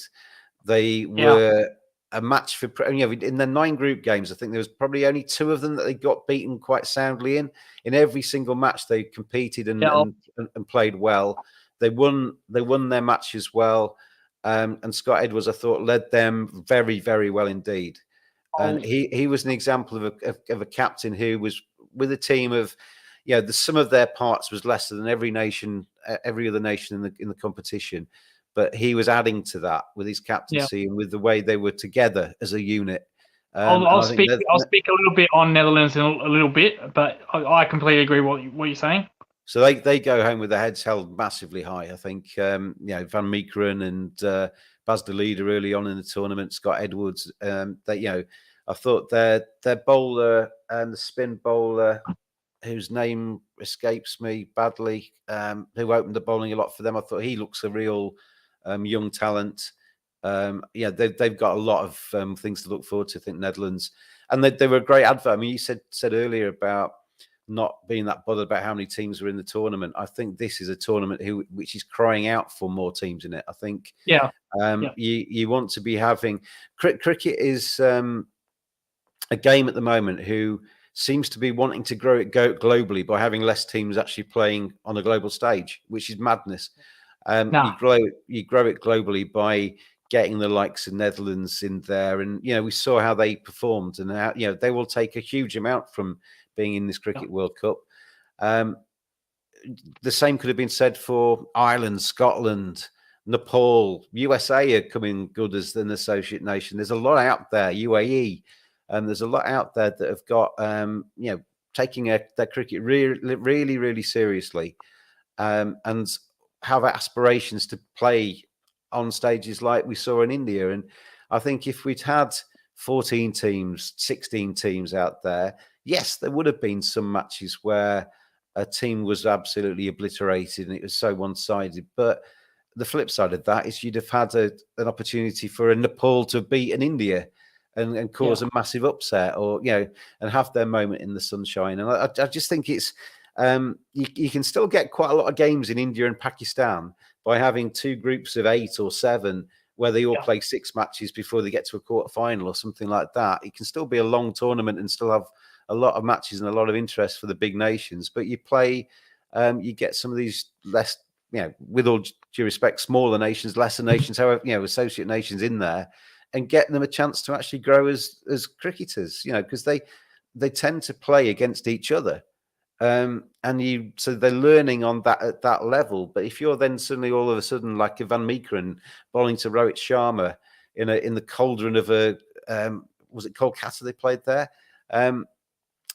[SPEAKER 1] They were a match for, in their 9 group games. I think there was probably only 2 of them that they got beaten quite soundly in. In every single match, they competed and played well. They won their matches well. And Scott Edwards, I thought, led them very, very well indeed. And he was an example of a captain who was with a team of, the sum of their parts was lesser than every other nation in the competition, but he was adding to that with his captaincy and with the way they were together as a unit.
[SPEAKER 2] I'll speak a little bit on Netherlands in a little bit, but I completely agree what you're saying.
[SPEAKER 1] So they go home with their heads held massively high. I think Van Meekeren and Bas de Leader early on in the tournament, Scott Edwards. I thought their bowler and the spin bowler, whose name escapes me badly, who opened the bowling a lot for them. I thought he looks a real young talent. They've got a lot of things to look forward to. I think Netherlands, and they were a great advert. I mean, you said earlier about not being that bothered about how many teams were in the tournament. I think this is a tournament which is crying out for more teams in it. I think you want to be having cricket is a game at the moment who seems to be wanting to grow it globally by having less teams actually playing on a global stage, which is madness. You grow it globally by getting the likes of Netherlands in there, and we saw how they performed, and how they will take a huge amount from being in this Cricket World Cup. The same could have been said for Ireland, Scotland, Nepal, USA are coming good as an associate nation. There's a lot out there, UAE, and there's a lot out there that have got taking their cricket really, really seriously, and have aspirations to play on stages like we saw in India. And I think if we'd had 14 teams, 16 teams out there, yes, there would have been some matches where a team was absolutely obliterated and it was so one-sided. But the flip side of that is you'd have had an opportunity for a Nepal to beat an India and cause a massive upset, or and have their moment in the sunshine. And I just think it's you can still get quite a lot of games in India and Pakistan by having 2 groups of 8 or 7 where they all play 6 matches before they get to a quarter final or something like that. It can still be a long tournament and still have a lot of matches and a lot of interest for the big nations. But you play, you get some of these less, with all due respect, smaller nations, lesser nations, however, associate nations in there, and get them a chance to actually grow as cricketers, because they tend to play against each other. So they're learning on that at that level. But if you're then suddenly all of a sudden like a Van Meekeren bowling to Rohit Sharma in the cauldron of a was it Kolkata they played there?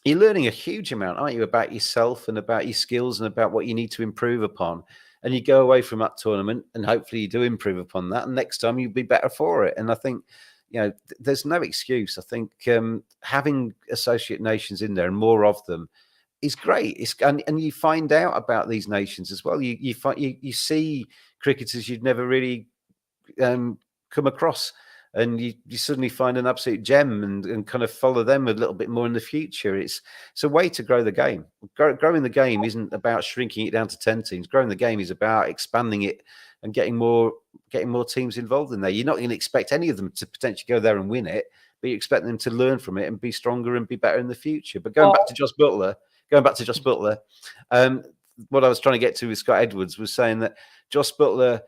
[SPEAKER 1] You're learning a huge amount, aren't you, about yourself and about your skills and about what you need to improve upon. And you go away from that tournament and hopefully you do improve upon that. And next time you'll be better for it. And I think, there's no excuse. I think having associate nations in there and more of them is great. And you find out about these nations as well. You see cricketers you'd never really come across, and you suddenly find an absolute gem and kind of follow them a little bit more in the future. It's a way to grow the game. Growing the game isn't about shrinking it down to 10 teams. Growing the game is about expanding it and getting more teams involved in there. You're not going to expect any of them to potentially go there and win it, but you expect them to learn from it and be stronger and be better in the future. But going back to Josh Buttler, what I was trying to get to with Scott Edwards was saying that Josh Buttler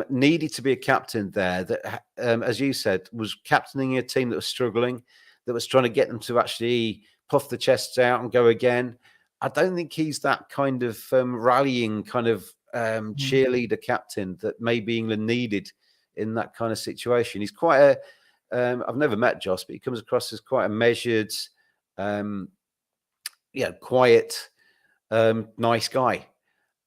[SPEAKER 1] needed to be a captain there that, as you said, was captaining a team that was struggling, that was trying to get them to actually puff the chests out and go again. I don't think he's that kind of rallying kind of cheerleader captain that maybe England needed in that kind of situation. He's quite a I've never met Josh, but he comes across as quite a measured, quiet, nice guy.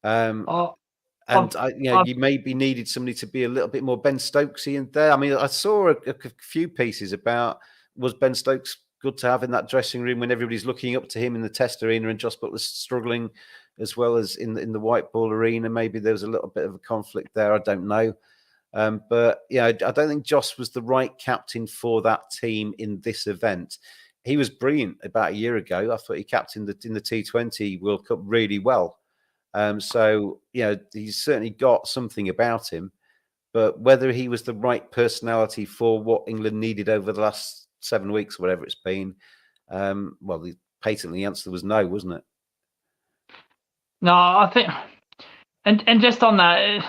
[SPEAKER 1] You maybe needed somebody to be a little bit more Ben Stokesy in there. I mean, I saw a few pieces about, was Ben Stokes good to have in that dressing room when everybody's looking up to him in the Test arena and Josh Buttler's struggling as well as in the white ball arena? Maybe there was a little bit of a conflict there. I don't know. But I don't think Josh was the right captain for that team in this event. He was brilliant about a year ago. I thought he captained in the T20 World Cup really well. So he's certainly got something about him. But whether he was the right personality for what England needed over the last 7 weeks or whatever it's been, patently the answer was no, wasn't it?
[SPEAKER 2] No, I think, and just on that,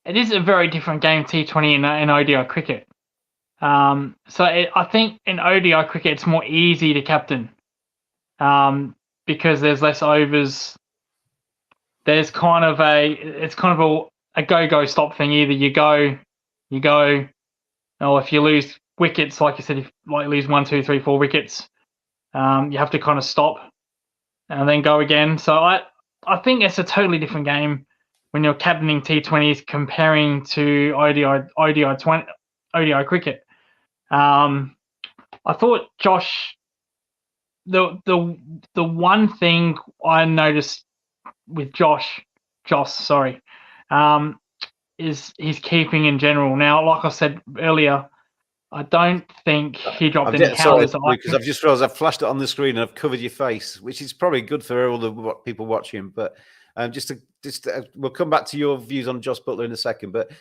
[SPEAKER 2] it is a very different game, T20 in ODI cricket. I think in ODI cricket it's more easy to captain because there's less overs. There's kind of a go stop thing. Either you go, or if you lose wickets, like you said, if you lose 1, 2, 3, 4 wickets, you have to kind of stop and then go again. So I think it's a totally different game when you're captaining T20s comparing to ODI cricket. I thought Josh, the one thing I noticed with Josh, is his keeping in general. Now, like I said earlier, I don't think he dropped any howlers.
[SPEAKER 1] Because I've just realised I've flashed it on the screen and I've covered your face, which is probably good for all the people watching. But We'll come back to your views on Josh Buttler in a second. But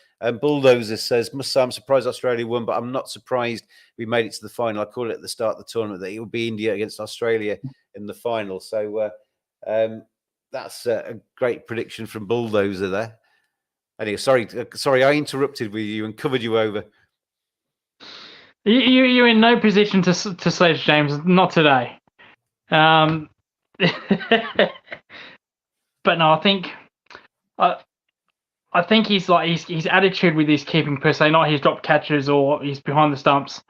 [SPEAKER 1] Bulldozer says, "Must say I'm surprised Australia won, but I'm not surprised we made it to the final. I called it at the start of the tournament that it would be India against Australia in the final." So that's a great prediction from Bulldozer there. Anyway, sorry, I interrupted with you and covered you over.
[SPEAKER 2] You're in no position to sledge, James. Not today. But no, I think his attitude with his keeping per se, not his drop catches or his behind the stumps,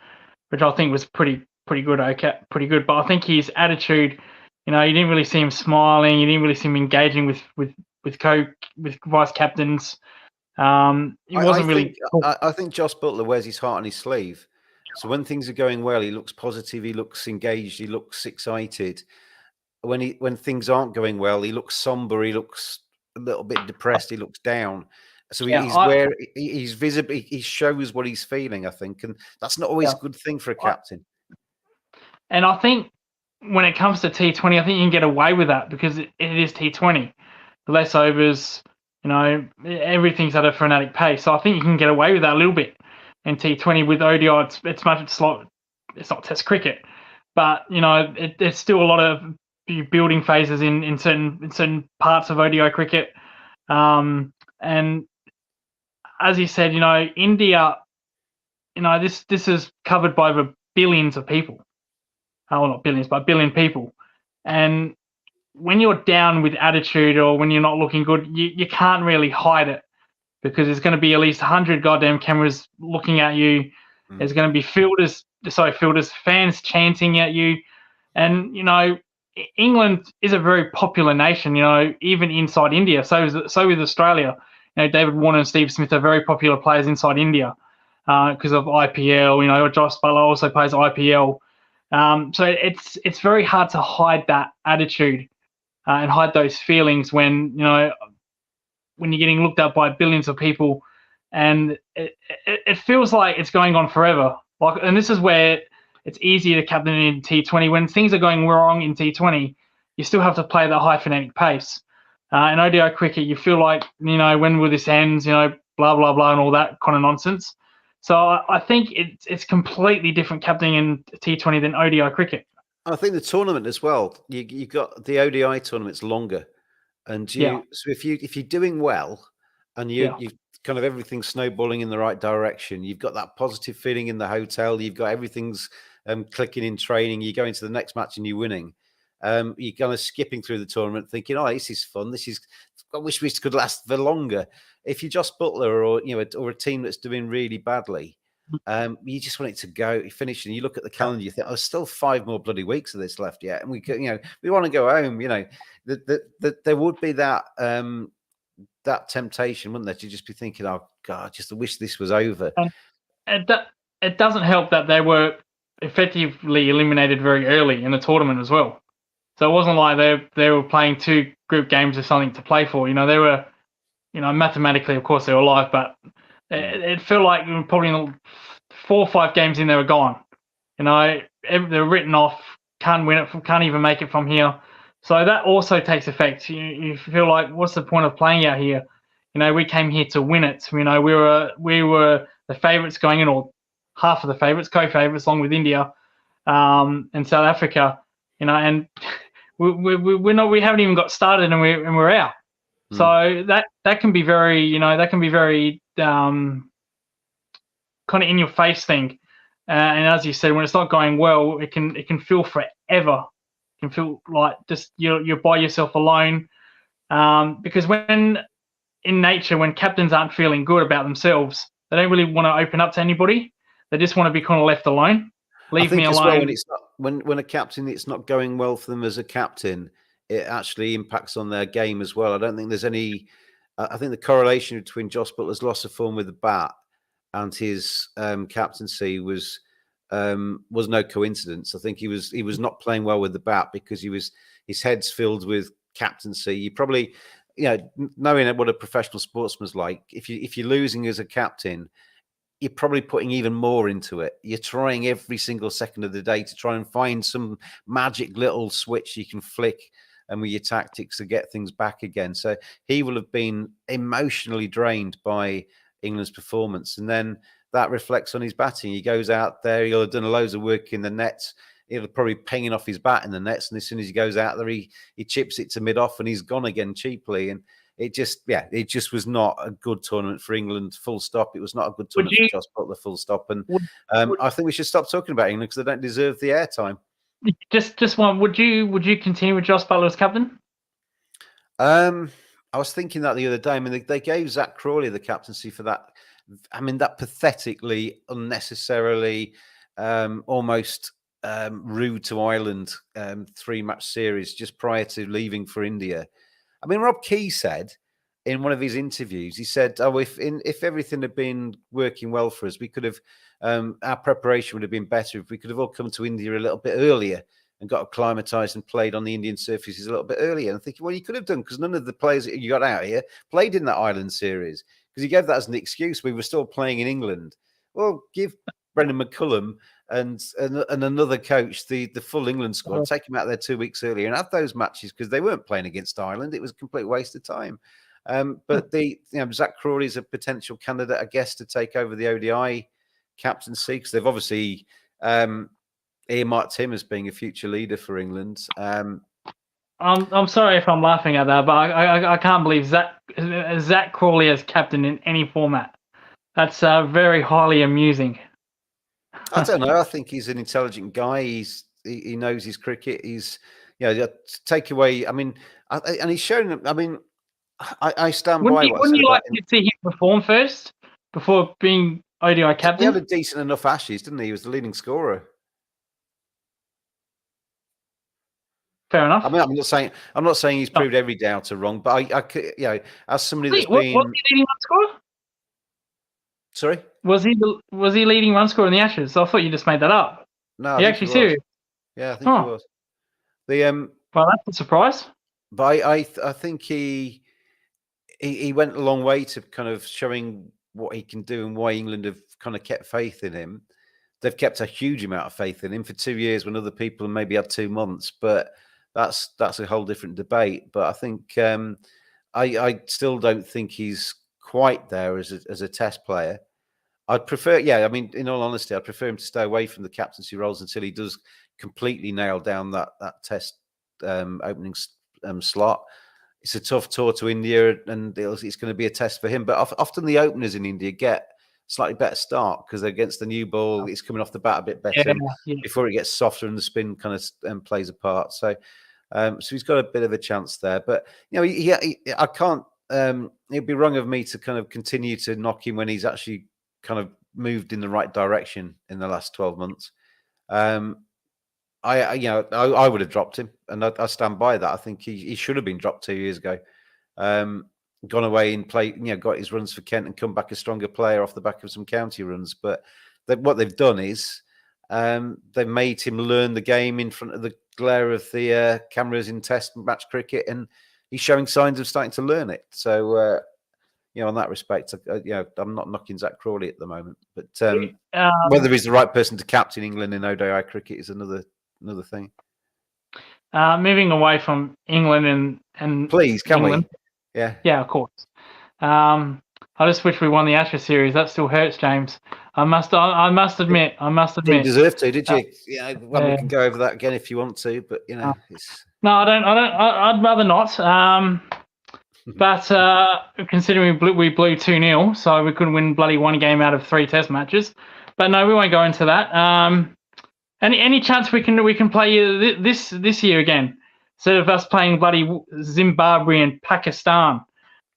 [SPEAKER 2] which I think was pretty good. Okay, pretty good. But I think his attitude, you didn't really see him smiling. You didn't really see him engaging with vice captains. He wasn't really.
[SPEAKER 1] I think Josh Buttler wears his heart on his sleeve. So when things are going well, he looks positive, he looks engaged, he looks excited. When things aren't going well, he looks somber, he looks a little bit depressed, he looks down. So he's visibly, he shows what he's feeling, I think, and that's not always a good thing for a captain.
[SPEAKER 2] And I think when it comes to T20, I think you can get away with that because it is T20. The less overs, everything's at a frenetic pace. So I think you can get away with that a little bit. In T20 with ODI, it's not Test cricket, but it's still a lot of building phases in certain parts of ODI cricket. And as you said, India, this is covered by the billions of people. Well, not billions, but a billion people. And when you're down with attitude or when you're not looking good, you can't really hide it. Because there's going to be at least 100 goddamn cameras looking at you. There's going to be fans chanting at you. And, England is a very popular nation, even inside India. So is Australia. David Warner and Steve Smith are very popular players inside India because of IPL. Josh Buttler also plays IPL. So it's very hard to hide that attitude and hide those feelings when you're getting looked at by billions of people, and it feels like it's going on forever. And this is where it's easier to captain in T20. When things are going wrong in T20, you still have to play at the high frenetic pace. In ODI cricket, you feel like, when will this end, blah, blah, blah, and all that kind of nonsense. So I think it's completely different captaining in T20 than ODI cricket.
[SPEAKER 1] I think the tournament as well, you got the ODI tournament's longer. And so if you're doing well and you kind of everything's snowballing in the right direction, you've got that positive feeling in the hotel, you've got everything's clicking in training, you go into the next match and you're winning. You're kind of skipping through the tournament thinking, oh, this is fun. I wish this could last for longer. If you're Josh Buttler or a team that's doing really badly, you just want it to go. You finish and you look at the calendar, you think, oh, there's still 5 more bloody weeks of this left yet. And we want to go home, there would be that temptation, wouldn't there, to just be thinking, oh God, just wish this was over.
[SPEAKER 2] And it doesn't help that they were effectively eliminated very early in the tournament as well. So it wasn't like they were playing 2 group games or something to play for. They were, mathematically, of course, they were alive, but it felt like probably 4 or 5 games in, they were gone. They were written off, can't win it, can't even make it from here. So that also takes effect. You feel like, what's the point of playing out here? We came here to win it. We were the favourites going in, or half of the favourites, co-favourites, along with India and South Africa. And we haven't even got started, and we're out. So that can be very, kind of in your face thing. And as you said, when it's not going well, it can feel forever. It can feel like just you're by yourself alone. Because when in nature, when captains aren't feeling good about themselves, they don't really want to open up to anybody. They just want to be kind of left alone. Leave me alone.
[SPEAKER 1] When a captain, it's not going well for them as a captain, it actually impacts on their game as well. I don't think there's any. I think the correlation between Josh Buttler's loss of form with the bat and his captaincy was no coincidence. I think he was not playing well with the bat because his head's filled with captaincy. You probably, knowing what a professional sportsman's like, if you're losing as a captain, you're probably putting even more into it. You're trying every single second of the day to try and find some magic little switch you can flick and with your tactics to get things back again. So he will have been emotionally drained by England's performance, and then that reflects on his batting. He goes out there, he'll have done loads of work in the nets. He'll probably pinging off his bat in the nets, and as soon as he goes out there, he chips it to mid-off, and he's gone again cheaply. And it just was not a good tournament for England, full stop. It was not a good tournament for Jos Buttler, full stop. And I think we should stop talking about England because they don't deserve the airtime.
[SPEAKER 2] Just one. Would you continue with Jos Buttler as captain?
[SPEAKER 1] I was thinking that the other day. I mean, they gave Zach Crawley the captaincy for that. I mean, that pathetically, unnecessarily, almost rude to Ireland 3-match series just prior to leaving for India. I mean, Rob Key said in one of his interviews, he said, "Oh, if everything had been working well for us, we could have our preparation would have been better if we could have all come to India a little bit earlier and got acclimatized and played on the Indian surfaces a little bit earlier." And I'm thinking, well, you could have done, because none of the players that you got out here played in that Ireland series, because he gave that as an excuse. We were still playing in England. Well, give Brendan McCullum and another coach the full England squad, take him out there 2 weeks earlier and have those matches, because they weren't playing against Ireland. It was a complete waste of time. But Zach Crawley is a potential candidate, I guess, to take over the ODI captaincy, because they've obviously earmarked him as being a future leader for England.
[SPEAKER 2] I'm sorry if I'm laughing at that, but I can't believe Zach Crawley as captain in any format. That's very highly amusing.
[SPEAKER 1] I don't know. I think he's an intelligent guy. He knows his cricket. He's, take away. I mean, and he's shown. I mean, I stand by what I said.
[SPEAKER 2] Wouldn't you like to see him perform first before being ODI captain?
[SPEAKER 1] He had a decent enough Ashes, didn't he? He was the leading scorer.
[SPEAKER 2] Fair enough.
[SPEAKER 1] I mean, I'm not saying he's proved every doubter wrong, but I as somebody that's been.
[SPEAKER 2] Was he leading run scorer?
[SPEAKER 1] Sorry,
[SPEAKER 2] was he leading run scorer in the Ashes? I thought you just made that up.
[SPEAKER 1] No,
[SPEAKER 2] you actually serious?
[SPEAKER 1] Yeah, I think he was.
[SPEAKER 2] Well, that's a surprise.
[SPEAKER 1] But I think he went a long way to kind of showing what he can do and why England have kind of kept faith in him. They've kept a huge amount of faith in him for 2 years when other people maybe had 2 months, but that's a whole different debate. But I think I still don't think he's quite there as a test player. I'd prefer, I mean, in all honesty, I'd prefer him to stay away from the captaincy roles until he does completely nail down that test opening slot. It's a tough tour to India, and it's going to be a test for him. But often the openers in India get slightly better start because against the new ball, it's coming off the bat a bit better before it gets softer and the spin kind of plays a part. So he's got a bit of a chance there. But I can't. It'd be wrong of me to kind of continue to knock him when he's actually kind of moved in the right direction in the last 12 months. I would have dropped him, and I stand by that. I think he should have been dropped 2 years ago. Gone away and played, got his runs for Kent and come back a stronger player off the back of some county runs. But what they've done is they've made him learn the game in front of the glare of the cameras in Test match cricket, and he's showing signs of starting to learn it. So, on that respect, I'm not knocking Zach Crawley at the moment, but whether he's the right person to captain England in ODI cricket is another thing.
[SPEAKER 2] Moving away from England and
[SPEAKER 1] please, can
[SPEAKER 2] England.
[SPEAKER 1] We?
[SPEAKER 2] Yeah, of course. I just wish we won the Ashes series. That still hurts, James. I must admit.
[SPEAKER 1] Didn't deserve to, did you? We can go over that again if you want to, but it's...
[SPEAKER 2] No, I don't. I'd rather not. But considering we blew 2-0, so we couldn't win bloody 1 game out of 3 Test matches. But no, we won't go into that. Any chance we can play this year again, instead of us playing bloody Zimbabwe and Pakistan?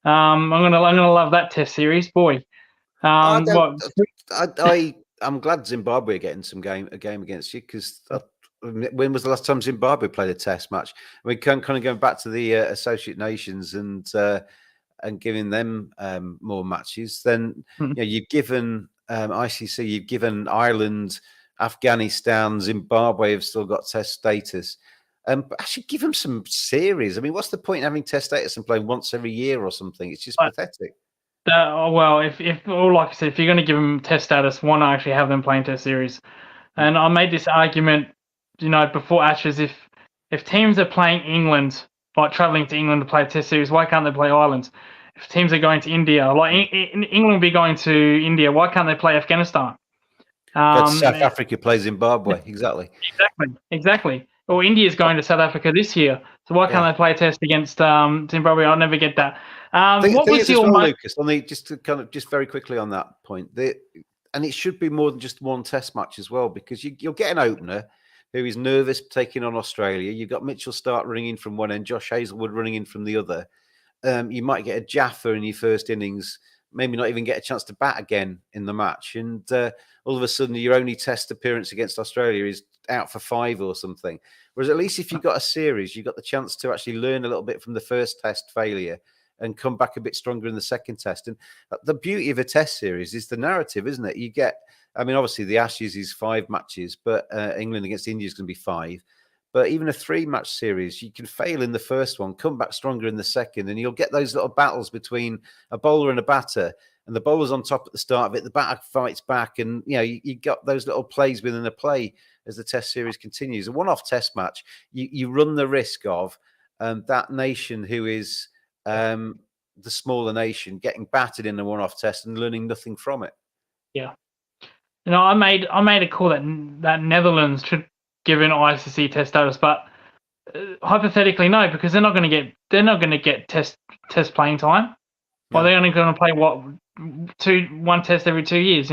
[SPEAKER 2] I'm gonna love that Test series, boy.
[SPEAKER 1] I'm glad Zimbabwe are getting a game against you, because when was the last time Zimbabwe played a Test match? We can kind of go back to the Associate Nations and giving them more matches. Then you've given ICC, you've given Ireland, Afghanistan, Zimbabwe have still got Test status. Actually, give them some series. I mean, what's the point in having Test status and playing once every year or something? It's just pathetic.
[SPEAKER 2] Well, if like I said, if you're going to give them Test status, why not actually have them playing Test series? And I made this argument, before Ashes, if teams are playing England like traveling to England to play a Test series? Why can't they play Ireland? If teams are going to India, like England will be going to India, why can't they play Afghanistan?
[SPEAKER 1] Go to South Africa, play Zimbabwe. Exactly.
[SPEAKER 2] Exactly. Or India's going to South Africa this year, so why can't they play a test against Zimbabwe? I'll never get that. What
[SPEAKER 1] thing
[SPEAKER 2] was
[SPEAKER 1] is,
[SPEAKER 2] your
[SPEAKER 1] as well, Lucas? Just to kind of just very quickly on that point, and it should be more than just one test match as well, because you'll get an opener who is nervous taking on Australia. You've got Mitchell Starc running in from one end, Josh Hazlewood running in from the other. You might get a Jaffa in your first innings, maybe not even get a chance to bat again in the match. And all of a sudden, your only test appearance against Australia is out for 5 or something. Whereas at least if you've got a series, you've got the chance to actually learn a little bit from the first test failure and come back a bit stronger in the second test. And the beauty of a test series is the narrative, isn't it? You get, I mean, obviously the Ashes is 5 matches, but England against India is going to be 5. But even a 3-match series, you can fail in the first one, come back stronger in the second, and you'll get those little battles between a bowler and a batter. And the bowler's on top at the start of it, the batter fights back, and you got those little plays within a play as the test series continues. A one-off test match, you run the risk of that nation who is the smaller nation getting battered in a one-off test and learning nothing from it.
[SPEAKER 2] Yeah. I made a call that Netherlands should give an ICC test status, but hypothetically no, because they're not going to get test playing time. Well, they're only going to play one test every 2 years,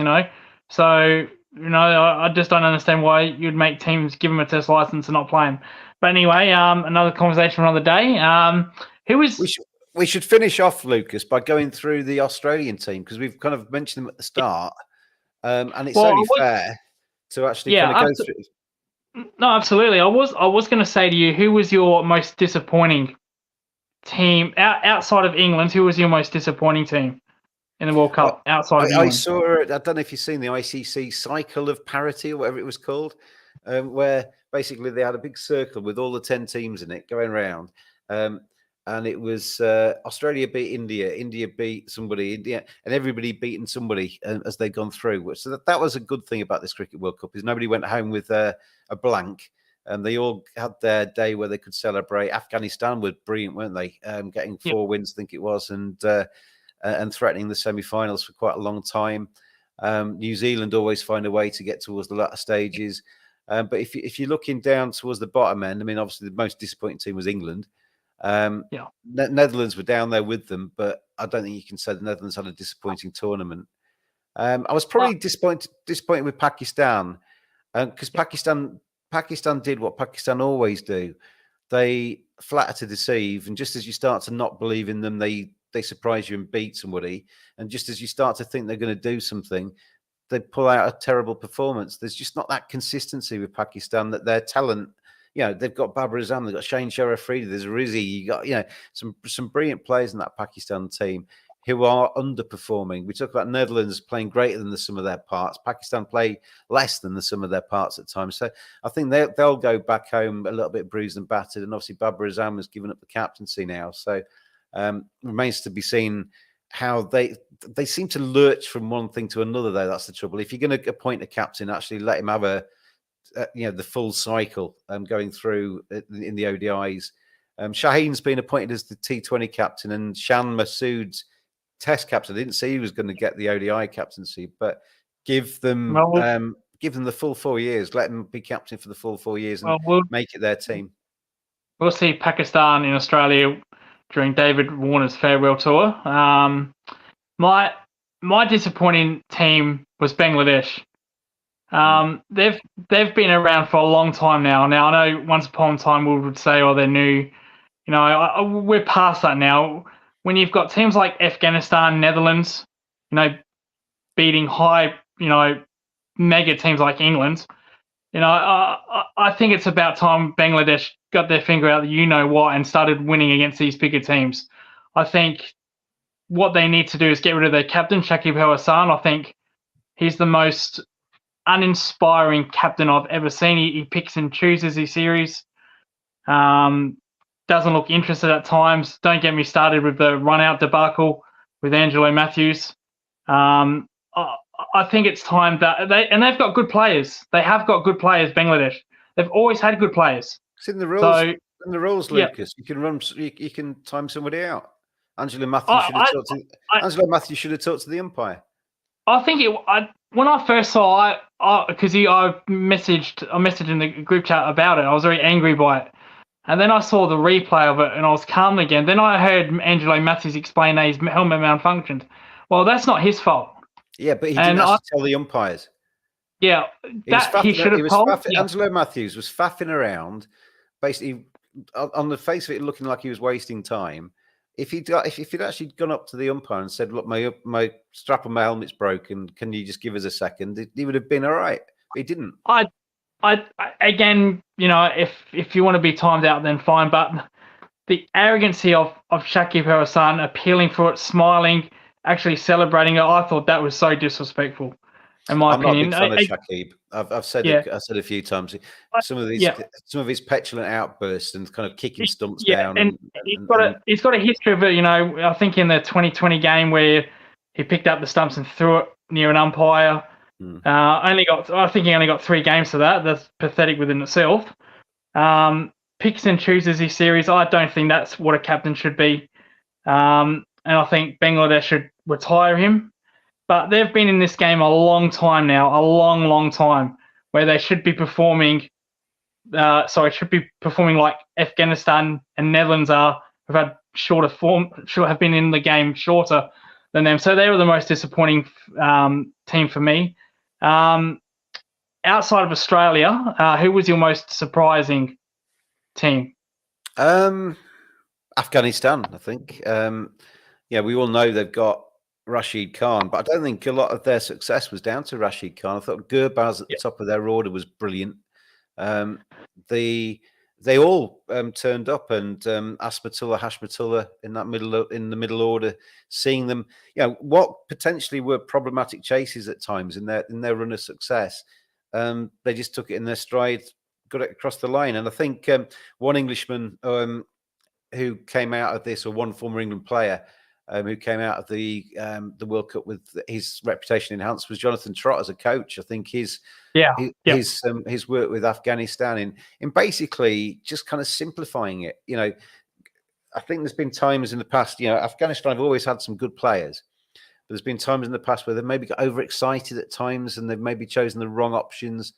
[SPEAKER 2] So I just don't understand why you'd make teams give them a test license and not play them. But anyway, another conversation for another day.
[SPEAKER 1] We should finish off, Lucas, by going through the Australian team, because we've kind of mentioned them at the start, and it's only fair to actually kind of go through.
[SPEAKER 2] No, absolutely. I was going to say to you, who was your most disappointing team outside of England? Who was your most disappointing team in the World Cup outside of England?
[SPEAKER 1] I saw. I don't know if you've seen the ICC cycle of parity or whatever it was called, where basically they had a big circle with all the 10 teams in it going around, and it was Australia beat India, India beat somebody, India, and everybody beating somebody as they'd gone through. So that was a good thing about this Cricket World Cup, is nobody went home with a blank. And they all had their day where they could celebrate. Afghanistan were brilliant, weren't they? Getting 4 wins, I think it was, and threatening the semi-finals for quite a long time. New Zealand always find a way to get towards the latter stages. But if you're looking down towards the bottom end, I mean, obviously the most disappointing team was England. Netherlands were down there with them, but I don't think you can say the Netherlands had a disappointing tournament. I was probably disappointed with Pakistan, because Pakistan did what Pakistan always do. They flatter to deceive, and just as you start to not believe in them, they surprise you and beat somebody. And just as you start to think they're going to do something, they pull out a terrible performance. There's just not that consistency with Pakistan, that their talent, they've got Babar Azam, they've got Shane Sharafridi, there's Rizzi, you got, some brilliant players in that Pakistan team who are underperforming. We talk about Netherlands playing greater than the sum of their parts. Pakistan play less than the sum of their parts at times. So I think they'll go back home a little bit bruised and battered. And obviously Babar Azam has given up the captaincy now. So remains to be seen how they seem to lurch from one thing to another, though. That's the trouble. If you're going to appoint a captain, actually let him have the full cycle going through in the ODIs. Shaheen's been appointed as the T20 captain, and Shan Masood's Test captain. I didn't say he was going to get the ODI captaincy, but give them the full 4 years. Let them be captain for the full 4 years and make it their team.
[SPEAKER 2] We'll see Pakistan in Australia during David Warner's farewell tour. My disappointing team was Bangladesh. They've been around for a long time now. Now I know once upon a time we would say, they're new. We're past that now. When you've got teams like Afghanistan, Netherlands, beating high, mega teams like England, I think it's about time Bangladesh got their finger out what and started winning against these bigger teams. I think what they need to do is get rid of their captain, Shakib Al Hasan. I think he's the most uninspiring captain I've ever seen. He picks and chooses his series. Doesn't look interested at times. Don't get me started with the run-out debacle with Angelo Matthews. I think it's time that they've got good players. They have got good players, Bangladesh. They've always had good players.
[SPEAKER 1] It's in the rules. And the rules,
[SPEAKER 2] yeah.
[SPEAKER 1] Lucas, you can run, you can time somebody out. Angela Matthews
[SPEAKER 2] I,
[SPEAKER 1] should have
[SPEAKER 2] I,
[SPEAKER 1] talked to
[SPEAKER 2] I,
[SPEAKER 1] Angela Matthews should have talked to the umpire.
[SPEAKER 2] I think when I first saw because I messaged in the group chat about it. I was very angry by it, and then I saw the replay of it, and I was calm again. Then I heard Angelo Matthews explain that his helmet malfunctioned. Well, that's not his fault.
[SPEAKER 1] Yeah, but he didn't actually tell the umpires.
[SPEAKER 2] Yeah, he should have told. Yeah.
[SPEAKER 1] Angelo Matthews was faffing around, basically on the face of it, looking like he was wasting time. If he'd actually gone up to the umpire and said, "Look, my strap on my helmet's broken. Can you just give us a second?" He would have been all right. But he didn't.
[SPEAKER 2] I again, if you want to be timed out, then fine. But the arrogancy of Shakib Hassan appealing for it, smiling, actually celebrating it, I thought that was so disrespectful. In my opinion,
[SPEAKER 1] I'm not a big fan of Shakib. I've said it. I said a few times. Some of his petulant outbursts and kind of kicking stumps down.
[SPEAKER 2] And he's got a history of it. I think in the 2020 game where he picked up the stumps and threw it near an umpire. I think he only got 3 games for that. That's pathetic within itself. Picks and chooses his series. I don't think that's what a captain should be. And I think Bangladesh should retire him. But they've been in this game a long time now, a long, long time, where they should be performing. Should be performing like Afghanistan and Netherlands have had shorter form, have been in the game shorter than them. So they were the most disappointing team for me. Outside of Australia, who was your most surprising team?
[SPEAKER 1] Afghanistan, I think. We all know they've got Rashid Khan, but I don't think a lot of their success was down to Rashid Khan. I thought Gurbaz at the top of their order was brilliant. They all turned up, and Asmatullah, Hashmatullah in the middle order, seeing them, what potentially were problematic chases at times in their run of success. They just took it in their stride, got it across the line, and I think one Englishman who came out of this, or one former England player who came out of the World Cup with his reputation enhanced, was Jonathan Trott as a coach. I think his work with Afghanistan in basically just kind of simplifying it. I think there's been times in the past, Afghanistan have always had some good players, but there's been times in the past where they've maybe got overexcited at times, and they've maybe chosen the wrong options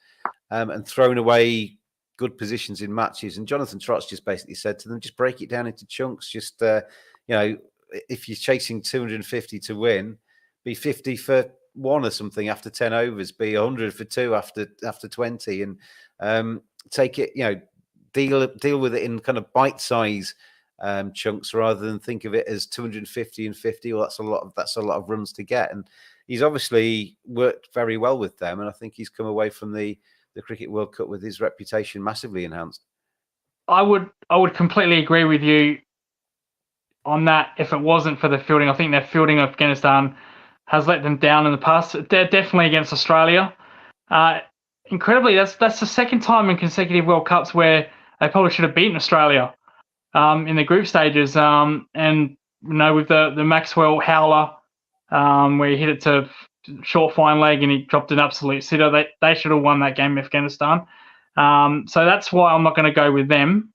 [SPEAKER 1] and thrown away good positions in matches. And Jonathan Trott's just basically said to them, just break it down into chunks. Just if you're chasing 250 to win, be 50 for 1 or something after 10 overs, be 100 for 2 after 20, and take it, deal with it in kind of bite-size chunks, rather than think of it as 250 and 50. Well, that's a lot of runs to get. And he's obviously worked very well with them, and I think he's come away from the Cricket World Cup with his reputation massively enhanced. I
[SPEAKER 2] would completely agree with you on that. If it wasn't for the fielding, I think their fielding of Afghanistan has let them down in the past. They're definitely against Australia. Incredibly, that's the second time in consecutive World Cups where they probably should have beaten Australia in the group stages. And with the Maxwell howler, where he hit it to short fine leg and he dropped an absolute sitter, they should have won that game, Afghanistan. So that's why I'm not going to go with them.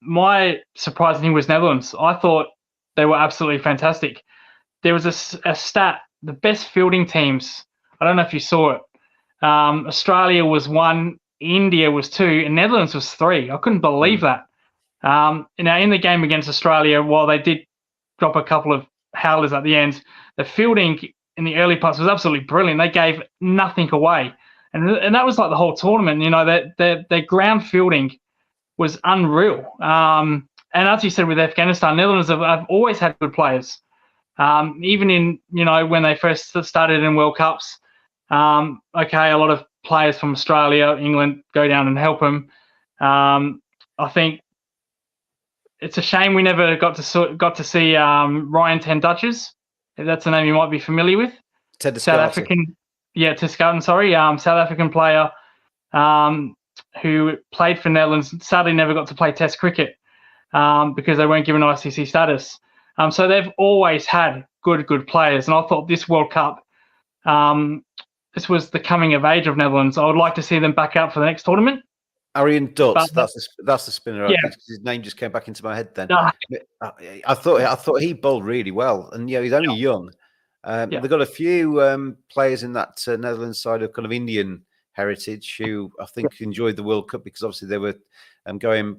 [SPEAKER 2] My surprising thing was Netherlands. I thought they were absolutely fantastic. There was a stat, the best fielding teams, I don't know if you saw it. Australia was 1, India was 2, and Netherlands was 3. I couldn't believe that. Now, in the game against Australia, while they did drop a couple of howlers at the end, the fielding in the early parts was absolutely brilliant. They gave nothing away. And that was like the whole tournament. Their ground fielding was unreal. And as you said with Afghanistan, Netherlands have always had good players. Even in, when they first started in World Cups, a lot of players from Australia, England go down and help them. I think it's a shame we never got to see Ryan Ten Duchess, if that's a name you might be familiar with. South African, Tiscarton, sorry, South African player who played for Netherlands. Sadly, never got to play Test cricket because they weren't given ICC status. So they've always had good players, and I thought this World Cup, this was the coming of age of Netherlands. I would like to see them back out for the next tournament.
[SPEAKER 1] Arian Dutz,
[SPEAKER 2] But
[SPEAKER 1] that's the spinner.
[SPEAKER 2] yeah,
[SPEAKER 1] His name just came back into my head then.
[SPEAKER 2] uh,
[SPEAKER 1] I thought he bowled really well, and he's only young. They've got a few players in that Netherlands side of kind of Indian heritage who I think enjoyed the World Cup because obviously they were going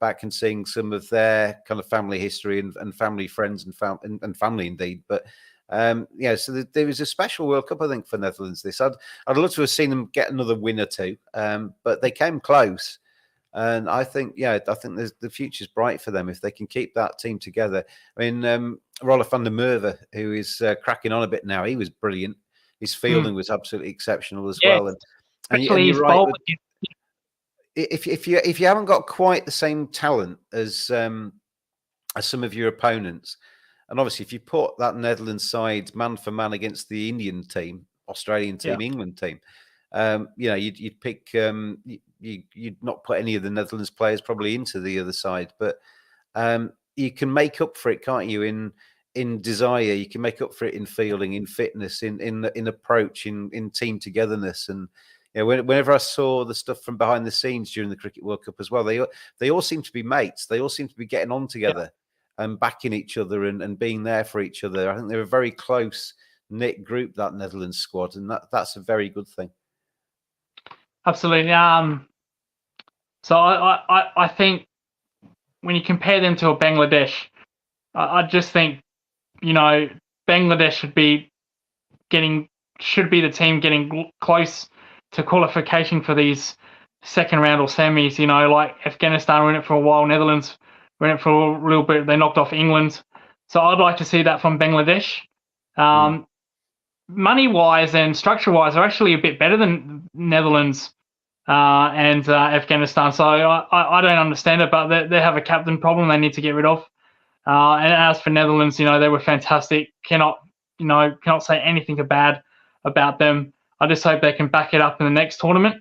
[SPEAKER 1] back and seeing some of their kind of family history and family friends and family indeed. But so there was a special World Cup, I think, for Netherlands. I'd love to have seen them get another win or two, but they came close. And I think the future's bright for them if they can keep that team together. I mean, Rolf van der Merwe, who is cracking on a bit now, he was brilliant. His fielding was absolutely exceptional as well. And you're right. If you haven't got quite the same talent as some of your opponents, and obviously if you put that Netherlands side man for man against the Indian team, Australian team, England team, you'd pick you'd not put any of the Netherlands players probably into the other side, but you can make up for it, can't you? In desire, you can make up for it in fielding, in fitness, in approach, in team togetherness. And whenever I saw the stuff from behind the scenes during the Cricket World Cup as well, they all seem to be mates. They all seem to be getting on together and backing each other and being there for each other. I think they're a very close knit group, that Netherlands squad, and that's a very good thing.
[SPEAKER 2] Absolutely. So I think when you compare them to a Bangladesh, I just think Bangladesh should be the team getting close to qualification for these second round or semis. Like Afghanistan were in it for a while, Netherlands were in it for a little bit. They knocked off England, so I'd like to see that from Bangladesh. Money wise and structure wise, are actually a bit better than Netherlands and Afghanistan. So I don't understand it, but they have a captain problem they need to get rid of. And as for Netherlands, they were fantastic. Cannot say anything bad about them. I just hope they can back it up in the next tournament.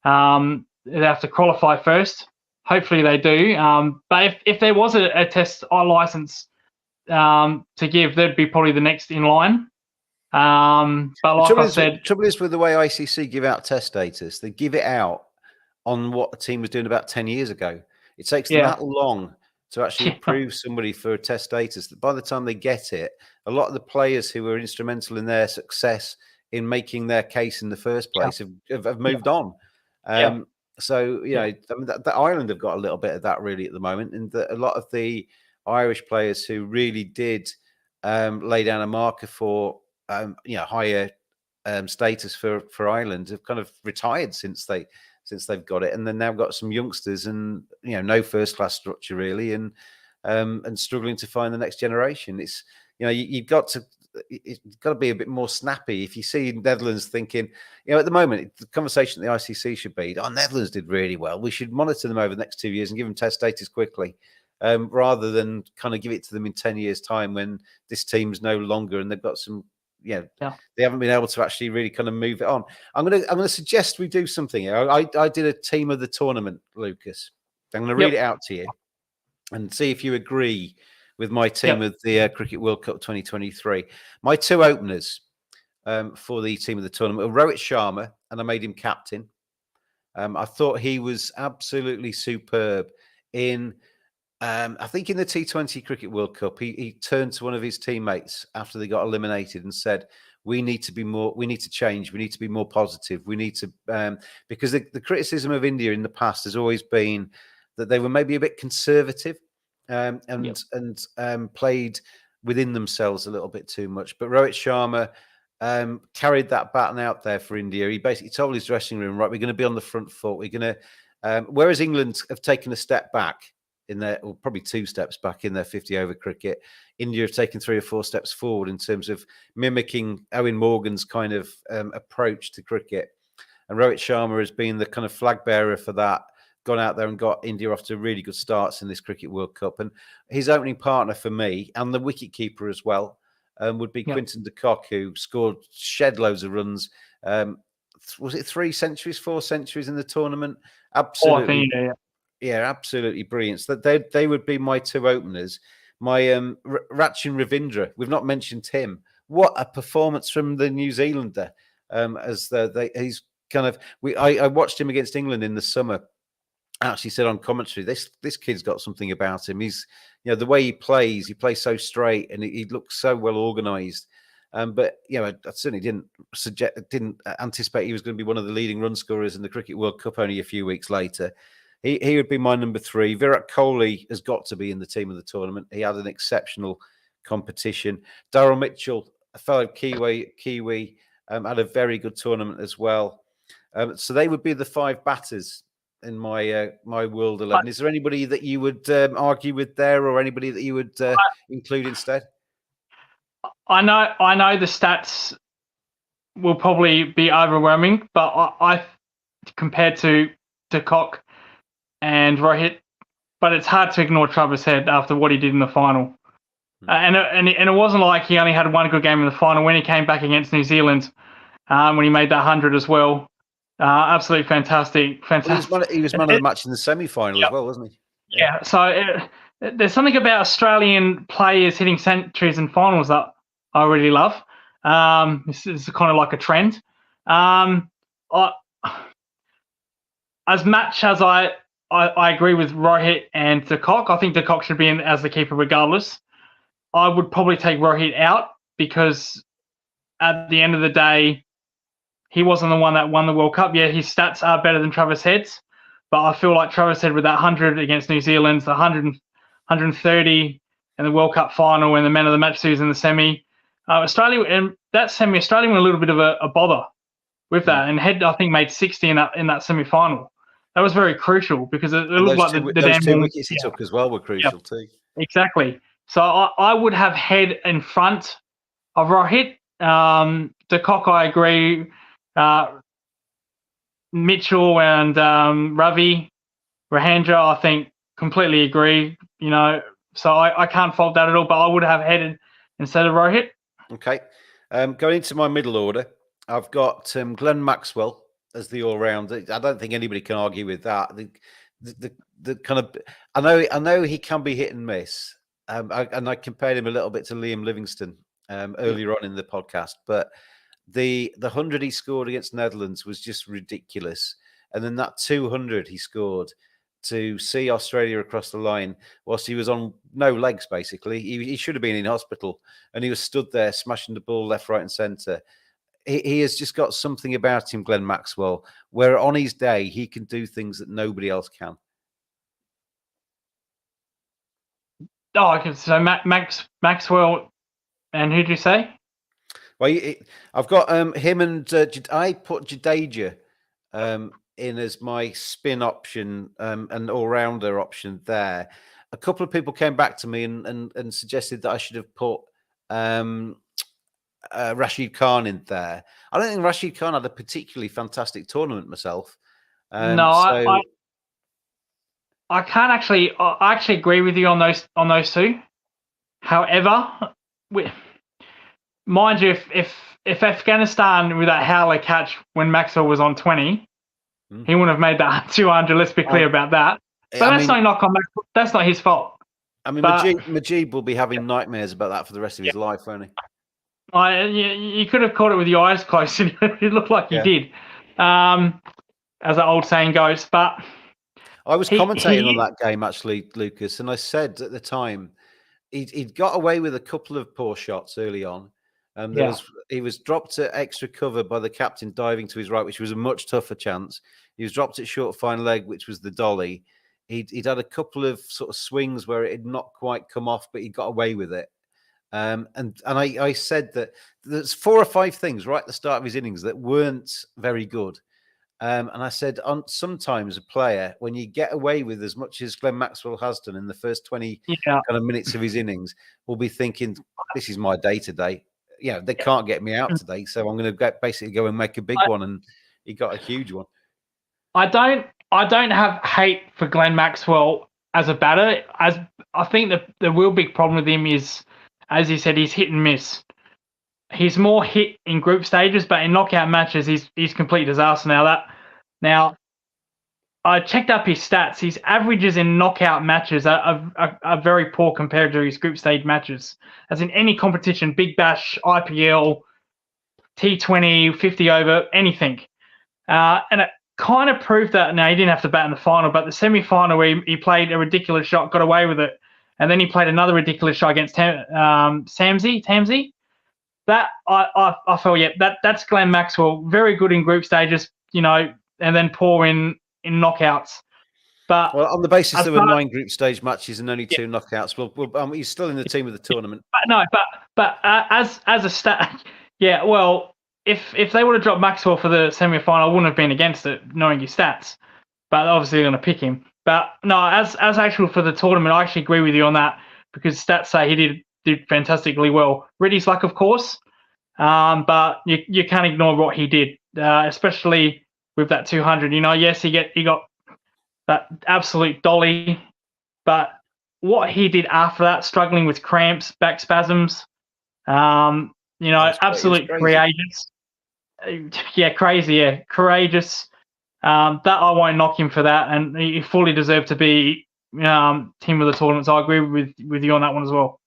[SPEAKER 2] They have to qualify first. Hopefully they do. But if there was a test license to give, they'd be probably the next in line. But like I said,
[SPEAKER 1] trouble is with the way ICC give out test status, they give it out on what the team was doing about 10 years ago. It takes them that long to actually approve somebody for a test status. By the time they get it, a lot of the players who were instrumental in their success in making their case in the first place have moved on. So, I mean, the Ireland have got a little bit of that really at the moment, and a lot of the Irish players who really did lay down a marker for higher status for Ireland have kind of retired since they've got it, and then now got some youngsters and no first class structure really, and struggling to find the next generation. It's you've got to be a bit more snappy. If you see Netherlands thinking, at the moment the conversation at the ICC should be, Netherlands did really well, we should monitor them over the next 2 years and give them test status quickly. Rather than kind of give it to them in 10 years' time when this team's no longer and they've got some, they haven't been able to actually really kind of move it on. I'm gonna suggest we do something here. I did a team of the tournament, Lucas. I'm going to read it out to you and see if you agree with my team of the Cricket World Cup 2023. My two openers for the team of the tournament were Rohit Sharma, and I made him captain. I thought he was absolutely superb in. I think in the T20 Cricket World Cup, he turned to one of his teammates after they got eliminated and said, we need to be more, we need to change, we need to be more positive, we need to, because the criticism of India in the past has always been that they were maybe a bit conservative and played within themselves a little bit too much. But Rohit Sharma carried that baton out there for India. He basically told his dressing room, right, we're going to be on the front foot. We're going to, whereas England have taken a step back, or probably 2 steps back in their 50-over cricket, India have taken 3 or 4 steps forward in terms of mimicking Owen Morgan's kind of approach to cricket. And Rohit Sharma has been the kind of flag bearer for that, gone out there and got India off to really good starts in this Cricket World Cup. And his opening partner for me, and the wicketkeeper as well, would be Quinton de Kock, who scored shed loads of runs. Was it 3 centuries, 4 centuries in the tournament? Absolutely. Yeah, absolutely brilliant. So they would be my 2 openers. My Rachin Ravindra, we've not mentioned him. What a performance from the New Zealander! He's kind of I watched him against England in the summer, actually said on commentary, this kid's got something about him. He's, the way he plays so straight, and he looks so well organised. But I certainly didn't anticipate he was going to be one of the leading run scorers in the Cricket World Cup only a few weeks later. He would be my number 3. Virat Kohli has got to be in the team of the tournament. He had an exceptional competition. Daryl Mitchell, a fellow Kiwi, had a very good tournament as well. So they would be the 5 batters in my my world 11. Is there anybody that you would argue with there, or anybody that you would include instead?
[SPEAKER 2] I know the stats will probably be overwhelming, but I compared to Cock and Rohit, but it's hard to ignore Travis Head after what he did in the final. And it wasn't like he only had one good game in the final. When he came back against New Zealand, when he made that 100 as well, absolutely fantastic.
[SPEAKER 1] Well, he was man of the match in the semi-final as well, wasn't he?
[SPEAKER 2] Yeah. So there's something about Australian players hitting centuries in finals that I really love. This is kind of like a trend. As much as I agree with Rohit and De Kock, I think De Kock should be in as the keeper regardless. I would probably take Rohit out because at the end of the day, he wasn't the one that won the World Cup. Yeah, his stats are better than Travis Head's, but I feel like Travis Head with that 100 against New Zealand, the 130 in the World Cup final, and the man of the match series in the semi. Australia, and that semi, Australia were a little bit of a bother with that, and Head I think made 60 in that semi-final. That was very crucial because it looked like the
[SPEAKER 1] those 2 wickets he took as well were crucial too.
[SPEAKER 2] Exactly. So I would have Head in front of Rohit. De Kock, I agree. Mitchell and Ravi, Rahandra, I think completely agree. So I can't fault that at all. But I would have Head instead of Rohit.
[SPEAKER 1] Okay. Going into my middle order, I've got Glenn Maxwell as the all-rounder. I don't think anybody can argue with that. The kind of I know he can be hit and miss. I compared him a little bit to Liam Livingstone earlier on in the podcast, but the 100 he scored against Netherlands was just ridiculous, and then that 200 he scored to see Australia across the line whilst he was on no legs. Basically, he should have been in hospital, and he was stood there smashing the ball left, right, and centre. He has just got something about him, Glenn Maxwell, where on his day he can do things that nobody else can.
[SPEAKER 2] Oh, okay. So Maxwell, and who did you say?
[SPEAKER 1] Well, I've got him and I put Jadeja in as my spin option and all-rounder option there. A couple of people came back to me and suggested that I should have put Rashid Khan in there. I don't think Rashid Khan had a particularly fantastic tournament myself.
[SPEAKER 2] No, I can't actually. I actually agree with you on those two. However, mind you, if Afghanistan with that howler catch when Maxwell was on 20, he wouldn't have made that 200. Let's be clear about that. But that's no knock on Maxwell. That's not his fault.
[SPEAKER 1] I mean, Majid will be having nightmares about that for the rest of his life, won't he?
[SPEAKER 2] You could have caught it with your eyes closed. It looked like you did, as the old saying goes. But
[SPEAKER 1] I was commentating on that game, actually, Lucas, and I said at the time he'd got away with a couple of poor shots early on. He was dropped at extra cover by the captain diving to his right, which was a much tougher chance. He was dropped at short fine leg, which was the dolly. He'd had a couple of sort of swings where it had not quite come off, but he got away with it. And I said that there's 4 or 5 things right at the start of his innings that weren't very good. And I said, sometimes a player, when you get away with as much as Glenn Maxwell has done in the first 20 kind of minutes of his innings, will be thinking, this is my day today. They can't get me out today, so I'm going to basically go and make a big one. And he got a huge one. I
[SPEAKER 2] don't have hate for Glenn Maxwell as a batter. As I think the real big problem with him is, as you said, he's hit and miss. He's more hit in group stages, but in knockout matches, he's complete disaster. Now, I checked up his stats. His averages in knockout matches are very poor compared to his group stage matches. As in any competition, Big Bash, IPL, T20, 50 over, anything. And kind of proved that. Now, he didn't have to bat in the final, but the semi-final where he played a ridiculous shot, got away with it, and then he played another ridiculous shot against Tamsy. That I felt, that's Glenn Maxwell. Very good in group stages, and then poor in knockouts. But
[SPEAKER 1] on the basis there were 9 group stage matches and only 2 knockouts, he's still in the team of the tournament.
[SPEAKER 2] But as a stat, well, if they would have dropped Maxwell for the semi-final, I wouldn't have been against it, knowing his stats. But obviously they're going to pick him. But no, as actual for the tournament, I actually agree with you on that, because stats say he did fantastically well. Reddy's luck, of course, but you can't ignore what he did, especially with that 200. Yes, he got that absolute dolly, but what he did after that, struggling with cramps, back spasms, absolute courageous. Courageous. That I won't knock him for that, and he fully deserved to be team of the tournament. So I agree with you on that one as well.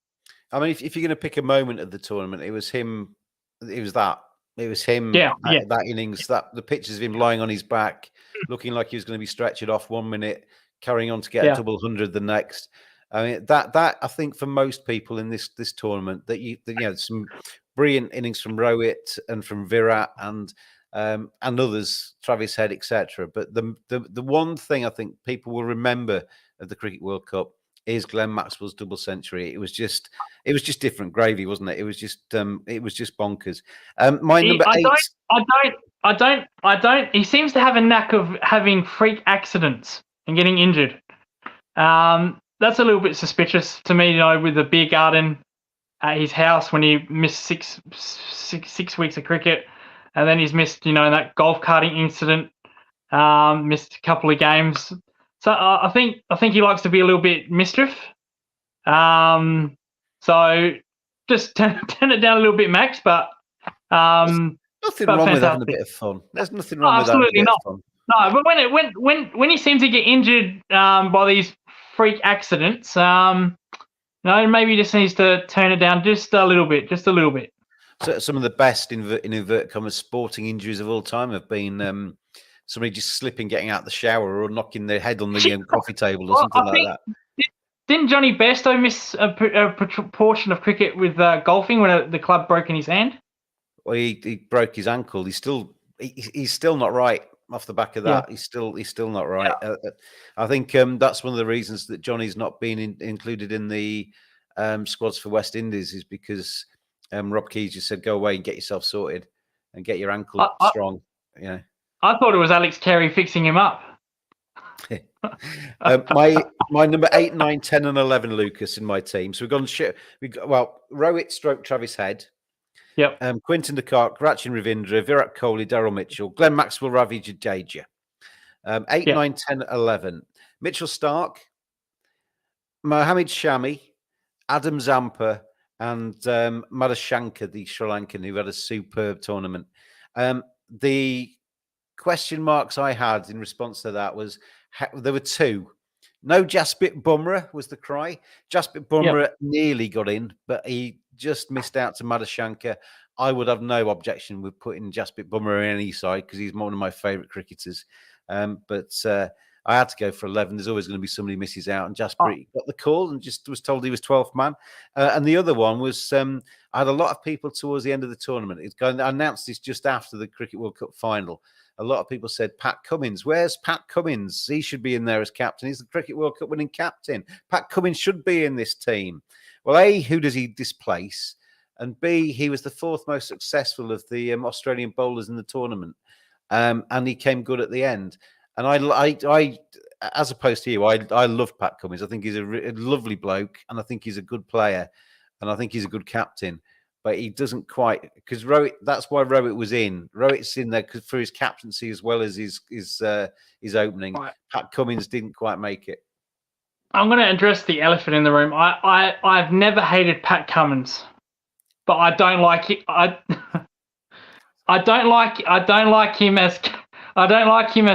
[SPEAKER 1] I mean, if you're going to pick a moment of the tournament, it was him. It was him. That innings, the pictures of him lying on his back, looking like he was going to be stretched off 1 minute, carrying on to get a double 100 the next. I mean, that I think for most people in this tournament, some brilliant innings from Rohit and from Virat and others, Travis Head, etc. But the one thing I think people will remember of the Cricket World Cup is Glenn Maxwell's double century. It was just different gravy, wasn't it? It was just bonkers. My number 8.
[SPEAKER 2] I don't. He seems to have a knack of having freak accidents and getting injured. That's a little bit suspicious to me, with the beer garden at his house when he missed six weeks of cricket, and then he's missed, that golf carting incident, missed a couple of games. So I think he likes to be a little bit mischief. So just turn it down a little bit, Max. But
[SPEAKER 1] nothing wrong with having a bit of fun. There's nothing wrong with having a bit of fun.
[SPEAKER 2] No, but when he seems to get injured by these freak accidents, maybe he just needs to turn it down just a little bit.
[SPEAKER 1] So some of the best in inverted commas sporting injuries of all time have been somebody just slipping, getting out of the shower, or knocking their head on the coffee table or something like that.
[SPEAKER 2] Didn't Johnny Bairstow miss a portion of cricket with golfing when the club broke in his hand?
[SPEAKER 1] Well, he broke his ankle. He's still not right off the back of that. Yeah. He's still not right. Yeah. I think that's one of the reasons that Johnny's not been included in the squads for West Indies, is because Rob Keys just said, go away and get yourself sorted and get your ankle strong.
[SPEAKER 2] I thought it was Alex Carey fixing him up.
[SPEAKER 1] My number 8, 9, 10, and 11, Lucas, in my team. So we've got Rohit stroke Travis Head.
[SPEAKER 2] Yep.
[SPEAKER 1] Quinton de Kock, Rachin Ravindra, Virat Kohli, Daryl Mitchell, Glenn Maxwell, Ravi Jadeja. 8, 9, 10, 11. Mitchell Stark, Mohammad Shami, Adam Zampa, and Madhushanka, the Sri Lankan, who had a superb tournament. The question marks I had in response to that was there were 2. No Jasprit Bumrah was the cry. Jasprit Bumrah nearly got in, but he just missed out to Madhushanka. I would have no objection with putting Jasprit Bumrah in any side because he's one of my favourite cricketers. But I had to go for 11. There's always going to be somebody who misses out, and Jasprit got the call and just was told he was 12th man. And the other one was I had a lot of people towards the end of the tournament. I announced this just after the Cricket World Cup final. A lot of people said, Pat Cummins. Where's Pat Cummins? He should be in there as captain. He's the Cricket World Cup winning captain. Pat Cummins should be in this team. Well, A, who does he displace? And B, he was the 4th most successful of the Australian bowlers in the tournament. And he came good at the end. And I as opposed to you, I love Pat Cummins. I think he's a lovely bloke, and I think he's a good player, and I think he's a good captain. But he doesn't quite, because Rohit. That's why Rohit was in. Rohit's in there for his captaincy as well as his opening. Right. Pat Cummins didn't quite make it.
[SPEAKER 2] I'm going to address the elephant in the room. I've never hated Pat Cummins, but I don't like it. I don't like him as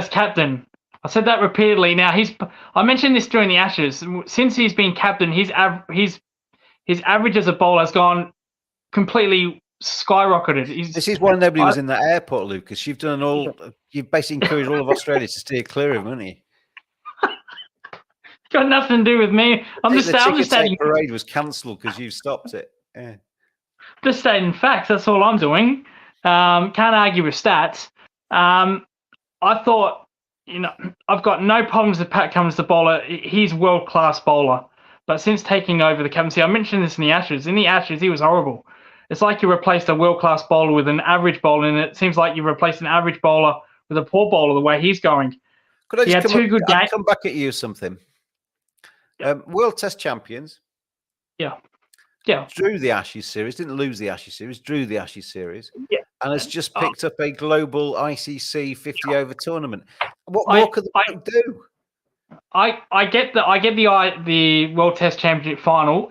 [SPEAKER 2] captain. I said that repeatedly. Now I mentioned this during the Ashes. Since he's been captain, his average as a bowler has gone completely skyrocketed.
[SPEAKER 1] This is why nobody was in that airport, Lucas. You've basically encouraged all of Australia to steer clear of him, haven't you?
[SPEAKER 2] Got nothing to do with me. I'm just
[SPEAKER 1] stating parade was cancelled because you stopped it. Yeah.
[SPEAKER 2] Just stating facts. That's all I'm doing. Can't argue with stats. I thought, I've got no problems with Pat Cummins, the bowler. He's a world-class bowler. But since taking over the captaincy, I mentioned this in the Ashes. In the Ashes, he was horrible. It's like you replaced a world-class bowler with an average bowler, and it seems like you replaced an average bowler with a poor bowler the way he's going.
[SPEAKER 1] Could I just come back at you something? World Test champions.
[SPEAKER 2] Yeah.
[SPEAKER 1] Drew the Ashes series, didn't lose the Ashes series, drew the Ashes series.
[SPEAKER 2] Yeah.
[SPEAKER 1] And has just picked up a global ICC 50-over tournament. What more could the do?
[SPEAKER 2] I get the World Test Championship final.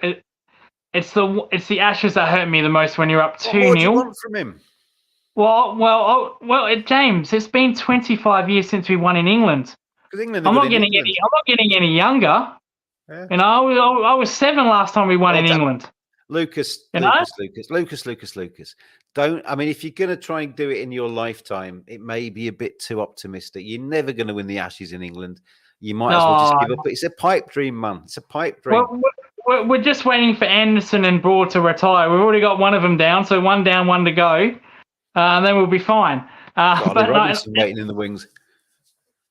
[SPEAKER 2] It's the Ashes that hurt me the most when you're up 2-0.
[SPEAKER 1] What do you want from him?
[SPEAKER 2] Well, James, it's been 25 years since we won in England. I'm not getting any younger. Yeah. I was 7 last time we won in England.
[SPEAKER 1] Lucas. Don't. I mean, if you're going to try and do it in your lifetime, it may be a bit too optimistic. You're never going to win the Ashes in England. You might as well just give up. It's a pipe dream, man. It's a pipe dream.
[SPEAKER 2] We're just waiting for Anderson and Broad to retire. We've already got one of them down, so one down, one to go. Then we'll be fine.
[SPEAKER 1] But Robinson waiting in the wings.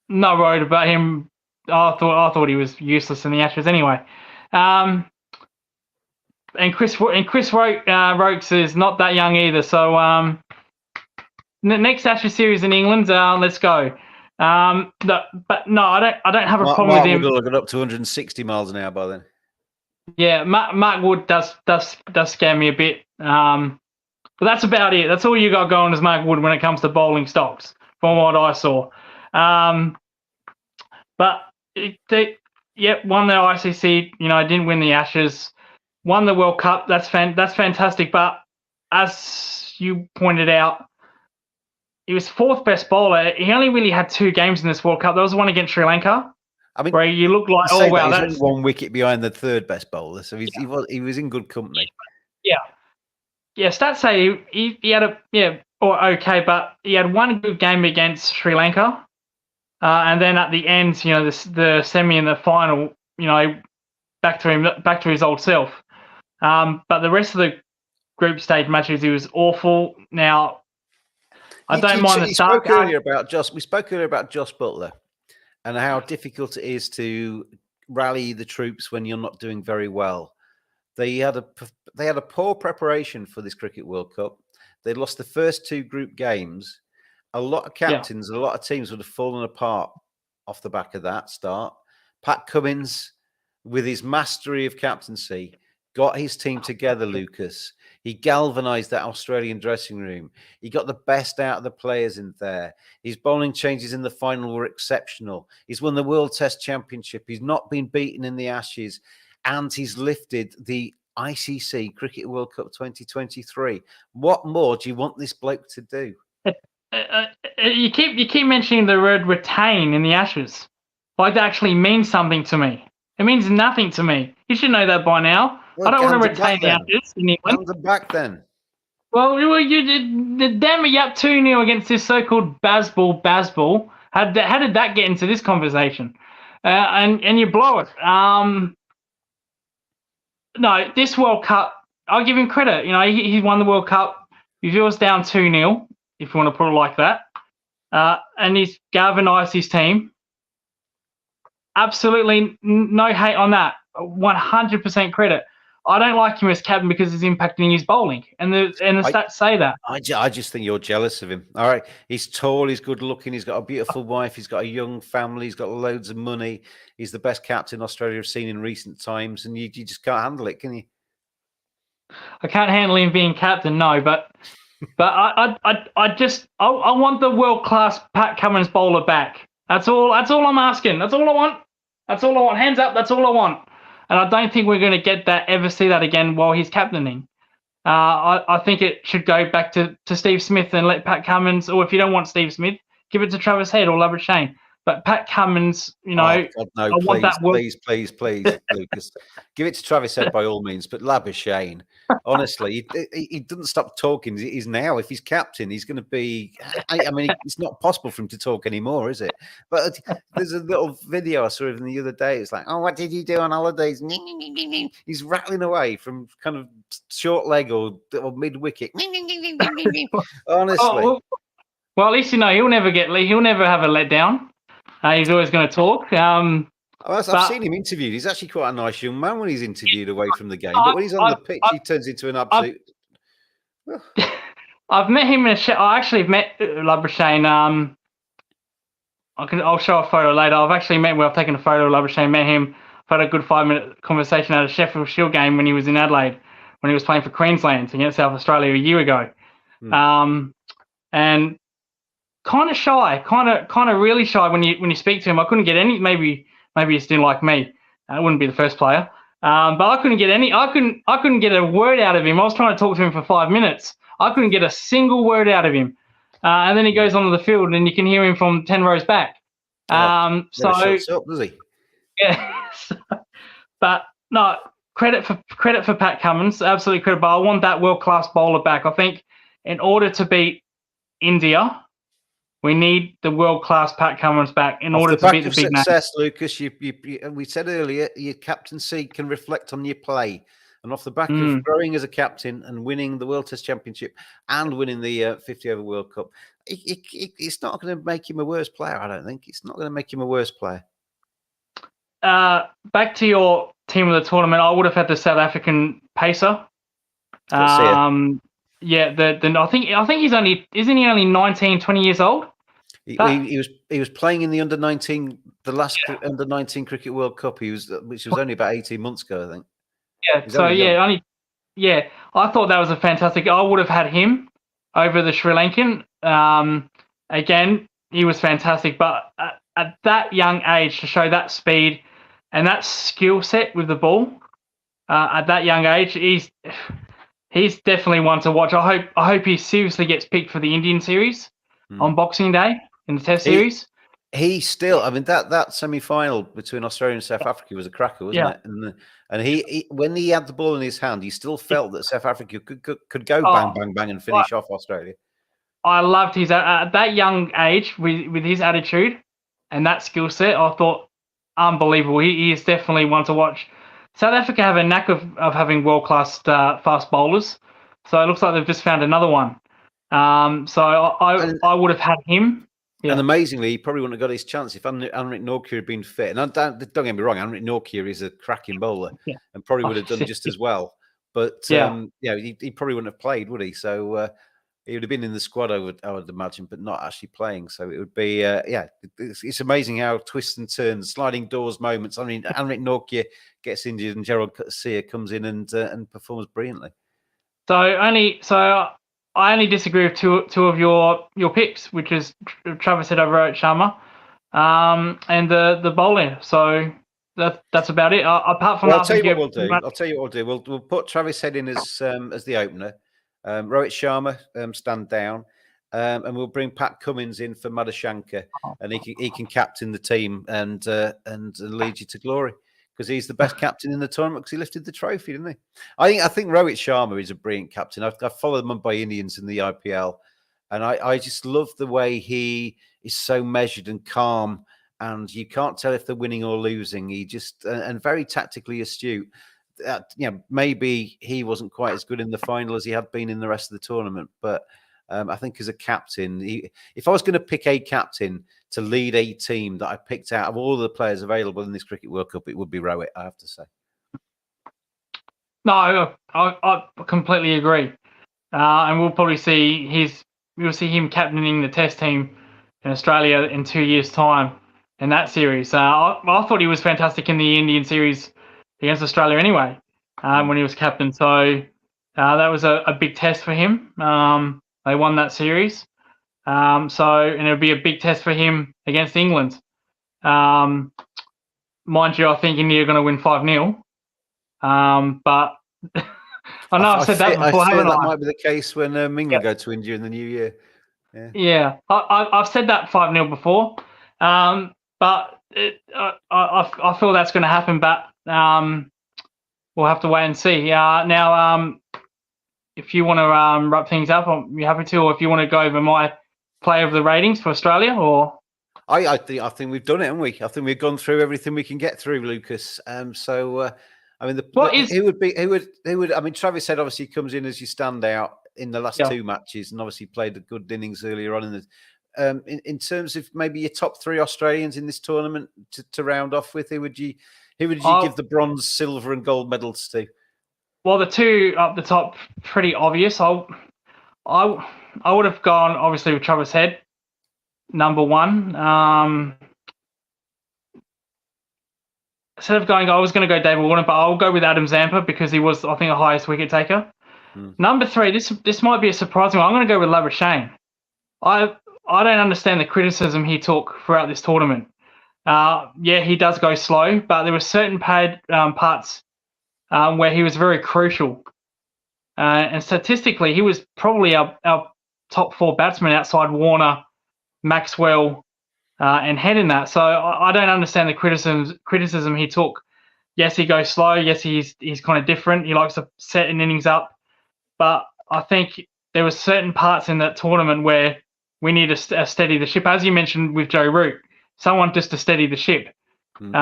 [SPEAKER 2] Not worried about him. I thought he was useless in the Ashes anyway. And Chris Rokes is not that young either. So the next Ashes series in England, let's go. But no, I don't have a problem with him.
[SPEAKER 1] Wood will have got up to 160 miles an hour by then.
[SPEAKER 2] Yeah, Mark Wood does scare me a bit. But that's about it. That's all you got going as Mark Wood when it comes to bowling stocks, from what I saw. But won the ICC. Didn't win the Ashes. Won the World Cup. That's fantastic. But as you pointed out, he was 4th best bowler. He only really had 2 games in this World Cup. There was the one against Sri Lanka, where you look like, oh wow,
[SPEAKER 1] that's 1 wicket behind the 3rd best bowler. So he was in good company. Yeah. Stats say he had but he had 1 good game against Sri Lanka, and then at the end, the semi and the final, back to his old self. But the rest of the group stage matches, he was awful. Now, I don't mind the start. We spoke earlier about Josh Buttler and how difficult it is to rally the troops when you're not doing very well. They had a poor preparation for this Cricket World Cup. They lost the first 2 group games. A lot of captains, a lot of teams would have fallen apart off the back of that start. Pat Cummins, with his mastery of captaincy, got his team together, Lucas. He galvanized that Australian dressing room. He got the best out of the players in there. His bowling changes in the final were exceptional. He's won the World Test Championship. He's not been beaten in the Ashes. And he's lifted the ICC Cricket World Cup 2023. What more do you want this bloke to do?
[SPEAKER 2] You keep mentioning the word retain in the Ashes. Like that actually means something to me. It means nothing to me. You should know that by now. Well, I don't want to retain the Ashes in England.
[SPEAKER 1] Hands are back then.
[SPEAKER 2] Well, you did. Damn it, you up 2-0 against this so-called Bazball. How did that get into this conversation? And you blow it. No, this World Cup, I'll give him credit. He won the World Cup. He was down 2-0, if you want to put it like that. And he's galvanized his team. Absolutely no hate on that. 100% credit. I don't like him as captain because he's impacting his bowling, and the stats say that.
[SPEAKER 1] I just think you're jealous of him. All right, he's tall, he's good looking, he's got a beautiful wife, he's got a young family, he's got loads of money. He's the best captain Australia have seen in recent times, and you just can't handle it, can you?
[SPEAKER 2] I can't handle him being captain, no, but I want the world class Pat Cummins bowler back. That's all I'm asking. That's all I want. Hands up. That's all I want. And I don't think we're going to ever see that again while he's captaining. I think it should go back to Steve Smith and let Pat Cummins, or if you don't want Steve Smith, give it to Travis Head or Labrador Shane. But Pat Cummins,
[SPEAKER 1] Oh God, no!
[SPEAKER 2] I want that work.
[SPEAKER 1] Please, Lucas, give it to Travis Head by all means. But Labuschagne, honestly, he doesn't stop talking. He's now, if he's captain, he's going to be. I mean, it's not possible for him to talk anymore, is it? But there's a little video I saw of him the other day. It's like, oh, what did you do on holidays? He's rattling away from kind of short leg or mid wicket. Honestly.
[SPEAKER 2] Well, at least he'll never have a letdown. He's always going to talk.
[SPEAKER 1] I've seen him interviewed. He's actually quite a nice young man when he's interviewed away from the game. But when he's on the pitch, he turns into an absolute.
[SPEAKER 2] I've met him I actually met Labuschagne. I'll show a photo later. I've actually met him. I've taken a photo of Labuschagne. Met him. I've had a good 5-minute conversation at a Sheffield Shield game when he was in Adelaide, when he was playing for Queensland against South Australia a year ago. And kind of shy, kind of really shy when you speak to him. I couldn't get any. Maybe he just didn't like me. I wouldn't be the first player. But I couldn't get any. I couldn't get a word out of him. I was trying to talk to him for 5 minutes. I couldn't get a single word out of him. And then he goes onto the field, and you can hear him from 10 rows back.
[SPEAKER 1] Never shuts up, does he?
[SPEAKER 2] Yeah. But no, credit for Pat Cummins, absolutely credit. But I want that world-class bowler back. I think in order to beat India, we need the world-class Pat Cummins back in order to beat the big
[SPEAKER 1] success, Lucas. We said earlier, your captaincy can reflect on your play. And off the back of growing as a captain and winning the World Test Championship and winning the 50-over World Cup, it's not going to make him a worse player, I don't think. It's not going to make him a worse player.
[SPEAKER 2] Back to your team of the tournament, I would have had the South African pacer. Yeah, I think he's isn't he only 19, 20 years old?
[SPEAKER 1] He was playing in the under-19, the last under-19 Cricket World Cup. Which was only about 18 months ago, I think.
[SPEAKER 2] Yeah, I thought that was a fantastic. I would have had him over the Sri Lankan. Again, he was fantastic, but at that young age, to show that speed and that skill set with the ball at that young age, he's definitely one to watch. I hope he seriously gets picked for the Indian series on Boxing Day in the Test series.
[SPEAKER 1] He still, I mean, that semi-final between Australia and South Africa was a cracker, wasn't it? And he when he had the ball in his hand, he still felt that South Africa could go bang, bang, bang and finish off Australia. I
[SPEAKER 2] loved his at that young age with his attitude and that skill set. I thought unbelievable. He is definitely one to watch. South Africa have a knack of having world-class fast bowlers, so it looks like they've just found another one. So I would have had him. Yeah.
[SPEAKER 1] And amazingly, he probably wouldn't have got his chance if Anrich Nortje had been fit. And don't get me wrong, Anrich Nortje is a cracking bowler and probably would have done just as well. But he probably wouldn't have played, would he? So he would have been in the squad, I would imagine, but not actually playing. So it would be, it's amazing how twists and turns, sliding doors moments. I mean, Anrich Nortje gets injured and Gerald Sear comes in and performs brilliantly.
[SPEAKER 2] I only disagree with two of your picks, which is Travis Head over Rohit Sharma, and the bowling. So that's about it. Apart from
[SPEAKER 1] I'll tell you what we'll do. We'll put Travis Head in as the opener. Rohit Sharma stand down, and we'll bring Pat Cummins in for Madhushanka, and he can captain the team and lead you to glory. Because he's the best captain in the tournament because he lifted the trophy, didn't he? I think Rohit Sharma is a brilliant captain. I've followed Mumbai Indians in the IPL, and I just love the way he is so measured and calm, and you can't tell if they're winning or losing. He just and very tactically astute. Maybe he wasn't quite as good in the final as he had been in the rest of the tournament, but I think as a captain, if I was going to pick a captain to lead a team that I picked out of all the players available in this Cricket World Cup, it would be Rohit, I have to say.
[SPEAKER 2] No, I completely agree. And we'll probably see him captaining the Test team in Australia in 2 years' time in that series. I thought he was fantastic in the Indian series against Australia anyway, when he was captain. So that was a big test for him. They won that series. And it'll be a big test for him against England. Mind you, I think India are going to win 5-0. But I know I've said that before, haven't I?
[SPEAKER 1] That might be the case when England go to India in the new year.
[SPEAKER 2] Yeah, I've said that 5-0 before. But I feel that's going to happen. But we'll have to wait and see. Now, if you want to wrap things up, I'm happy to. Or if you want to go over my player of the ratings for Australia, or
[SPEAKER 1] I think we've done it, haven't we? I think we've gone through everything we can get through, Lucas. I mean, who would? I mean, Travis Head obviously comes in as your standout in the last two matches, and obviously played a good innings earlier on in the. In terms of maybe your top 3 Australians in this tournament to round off with, who would you give the bronze, silver, and gold medals to?
[SPEAKER 2] Well, the 2 up the top, pretty obvious. I would have gone obviously with Travis Head, number 1. Instead of going, I was going to go David Warner, but I'll go with Adam Zampa because he was, I think, the highest wicket taker. Number 3, this might be a surprising one. I'm going to go with Labuschagne. I don't understand the criticism he took throughout this tournament. Yeah, he does go slow, but there were certain parts where he was very crucial. And statistically, he was probably our top 4 batsmen outside Warner, Maxwell, and Head in that. So I don't understand the criticism he took. Yes, he goes slow. Yes, he's kind of different. He likes to set an innings up. But I think there were certain parts in that tournament where we need to steady the ship. As you mentioned with Joe Root, someone just to steady the ship. And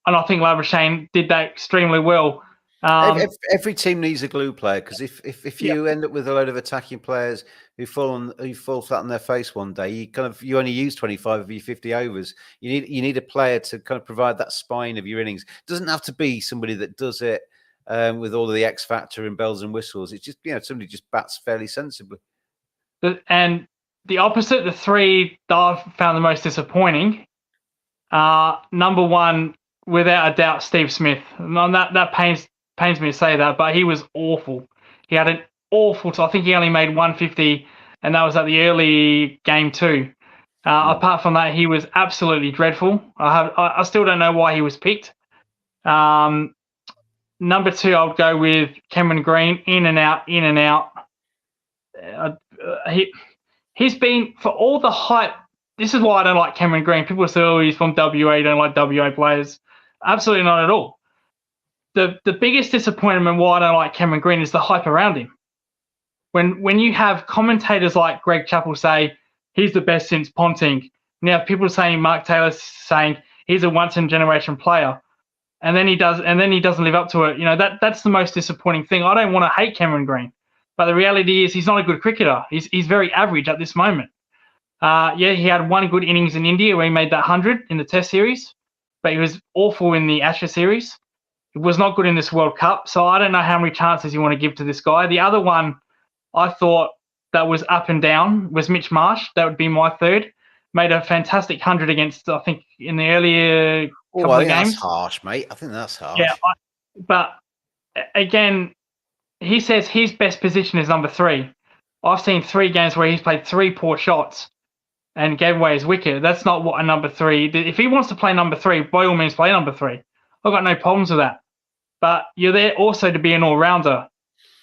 [SPEAKER 2] I think Labuschagne did that extremely well.
[SPEAKER 1] Every team needs a glue player, because if you end up with a load of attacking players who fall flat on their face one day, you only use 25 of your 50 overs. You need a player to kind of provide that spine of your innings. It doesn't have to be somebody that does it with all of the X factor and bells and whistles. It's just somebody just bats fairly sensibly.
[SPEAKER 2] And the opposite, the 3 that I've found the most disappointing. Number 1, without a doubt, Steve Smith. And that pains me to say that, but he was awful. He had an awful. I think he only made 150, and that was at the early game 2. Apart from that, he was absolutely dreadful. I still don't know why he was picked. Number 2, I would go with Cameron Green. In and out. He's been, for all the hype. This is why I don't like Cameron Green. People say, "Oh, he's from WA. You don't like WA players." Absolutely not at all. The biggest disappointment why I don't like Cameron Green is the hype around him. When you have commentators like Greg Chappell say he's the best since Ponting, now people saying Mark Taylor saying he's a once in a generation player, and then he doesn't live up to it. That's the most disappointing thing. I don't want to hate Cameron Green, but the reality is he's not a good cricketer. He's very average at this moment. Yeah, he had 1 good innings in India where he made that 100 in the Test series, but he was awful in the Ashes series. He was not good in this World Cup, so I don't know how many chances you want to give to this guy. The other one I thought that was up and down was Mitch Marsh. That would be my 3rd. Made a fantastic 100 against, I think, in the earlier couple of games.
[SPEAKER 1] That's harsh, mate. I think that's harsh.
[SPEAKER 2] Yeah, but again, he says his best position is number 3. I've seen 3 games where he's played 3 poor shots and gave away his wicket. That's not what a number 3. If he wants to play number 3, by all means, play number 3. I've got no problems with that. But you're there also to be an all-rounder.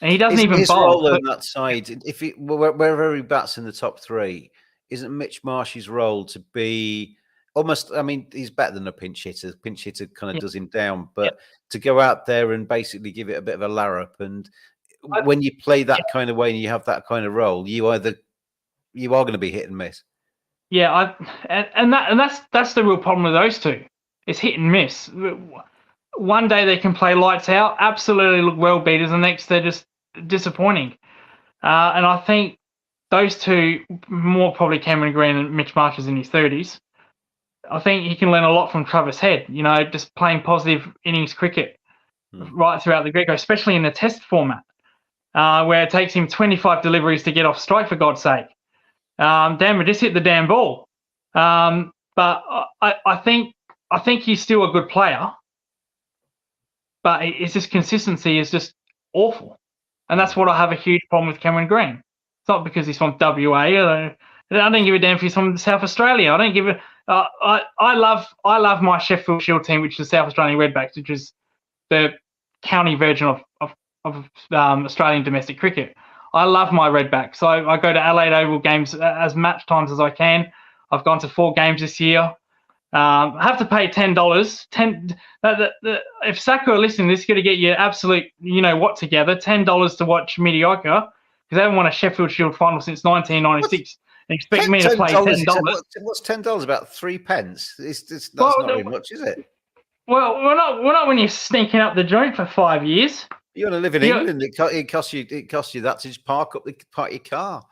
[SPEAKER 2] And he doesn't even bowl.
[SPEAKER 1] His role on that side, wherever he bats in the top 3, isn't Mitch Marsh's role to be almost, I mean, he's better than a pinch hitter. Pinch hitter kind of does him down. But to go out there and basically give it a bit of a larrup, and when you play that kind of way and you have that kind of role, you are going to be hit and miss.
[SPEAKER 2] Yeah, that's the real problem with those 2. It's hit and miss. One day they can play lights out, absolutely look well beaters, and the next they're just disappointing. And I think those 2, more probably Cameron Green and Mitch Marsh is in his 30s. I think he can learn a lot from Travis Head, just playing positive innings cricket right throughout the get-go, especially in the Test format, where it takes him 25 deliveries to get off strike, for God's sake. Damn it, just hit the damn ball. But I think he's still a good player. But it's just consistency is just awful. And that's what I have a huge problem with Cameron Green. It's not because he's from WA. I don't give a damn if he's from South Australia. I don't give a. I love my Sheffield Shield team, which is South Australian Redbacks, which is the county version of Australian domestic cricket. I love my Redbacks. So I go to Adelaide Oval games as much times as I can. I've gone to 4 games this year. have to pay $10. If Saka are listening, this is going to get you absolute, you know what, together. $10 to watch mediocre because they haven't won a Sheffield Shield final since 1996. And expect me to play $10.
[SPEAKER 1] What's $10? About 3 pence. That's
[SPEAKER 2] Well,
[SPEAKER 1] not very much, is it?
[SPEAKER 2] Well, we're not when you're sneaking up the joint for 5 years.
[SPEAKER 1] You want to live in England? It costs you that to just park your car.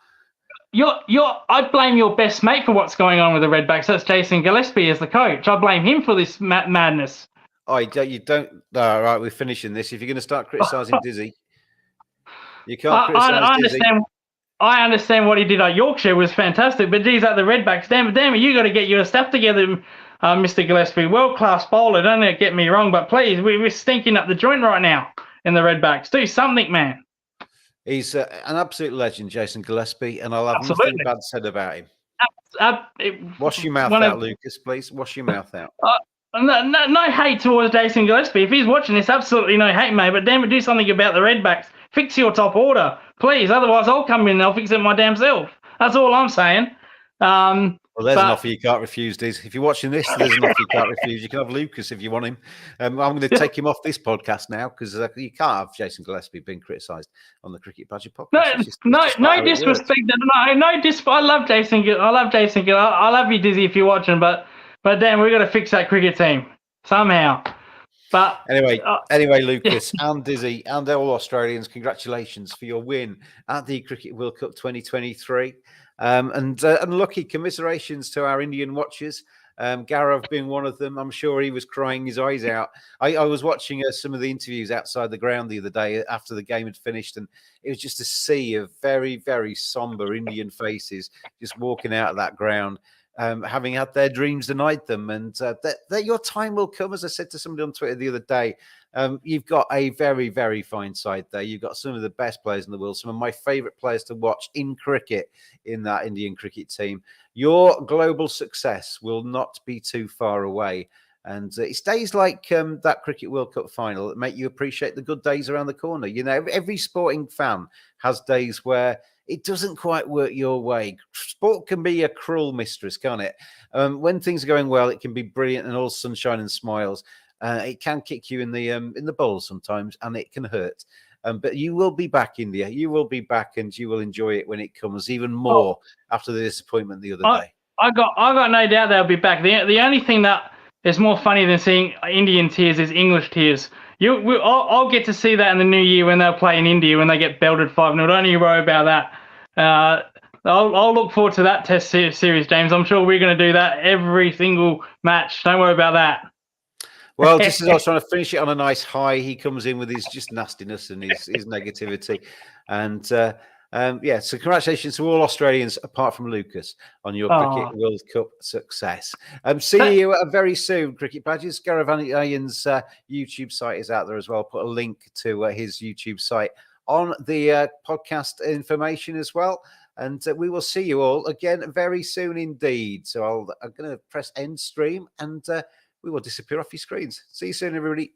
[SPEAKER 2] I blame your best mate for what's going on with the Redbacks. That's Jason Gillespie as the coach. I blame him for this madness.
[SPEAKER 1] Oh, you don't. All right, we're finishing this. If you're going to start criticising Dizzy, you can't criticise Dizzy.
[SPEAKER 2] I understand what he did at Yorkshire was fantastic, but geez, at the Redbacks, damn it, you got to get your stuff together, Mr. Gillespie. World-class bowler, don't get me wrong, but please, we're stinking up the joint right now in the Redbacks. Do something, man.
[SPEAKER 1] He's an absolute legend, Jason Gillespie, and I'll have nothing bad said about him. Wash your mouth out, Lucas, please. Wash your mouth out.
[SPEAKER 2] No hate towards Jason Gillespie. If he's watching this, absolutely no hate, mate. But damn it, do something about the Redbacks. Fix your top order, please. Otherwise, I'll come in and I'll fix it my damn self. That's all I'm saying.
[SPEAKER 1] Well, there's an offer you can't refuse, Diz. If you're watching this, there's an offer you can't refuse. You can have Lucas if you want him. I'm going to take him off this podcast now because you can't have Jason Gillespie being criticised on the Cricket Badger podcast.
[SPEAKER 2] No disrespect. I love Jason. I love Jason. I love you, Dizzy, if you're watching. But damn, we've got to fix that cricket team somehow. But
[SPEAKER 1] anyway, Lucas and Dizzy and all Australians, congratulations for your win at the Cricket World Cup 2023. And lucky commiserations to our Indian watchers. Gaurav being one of them. I'm sure he was crying his eyes out. I was watching some of the interviews outside the ground the other day after the game had finished, and it was just a sea of very, very somber Indian faces just walking out of that ground, having had their dreams denied them. And that your time will come. As I said to somebody on Twitter the other day, you've got a very, very fine side there. You've got some of the best players in the world, some of my favourite players to watch in cricket in that Indian cricket team. Your global success will not be too far away. And it's days like that Cricket World Cup final that make you appreciate the good days around the corner. You know, every sporting fan has days where it doesn't quite work your way. Sport can be a cruel mistress, can't it? When things are going well, it can be brilliant and all sunshine and smiles. It can kick you in the balls sometimes, and it can hurt. But you will be back, India. You will be back, and you will enjoy it when it comes even more after the disappointment the other day.
[SPEAKER 2] I got no doubt they'll be back. The only thing that is more funny than seeing Indian tears is English tears. I'll get to see that in the new year when they'll play in India when they get belted 5-0. Don't you worry about that. I'll look forward to that test series, James. I'm sure we're going to do that every single match. Don't worry about that.
[SPEAKER 1] Well, just as I was trying to finish it on a nice high, he comes in with his just nastiness and his negativity. And so congratulations to all Australians, apart from Lucas, on your Cricket World Cup success. See you very soon, Cricket Badgers. Gaurav Ayaan's YouTube site is out there as well. I'll put a link to his YouTube site on the podcast information as well. And we will see you all again very soon indeed. So I'm going to press end stream and we will disappear off your screens. See you soon, everybody.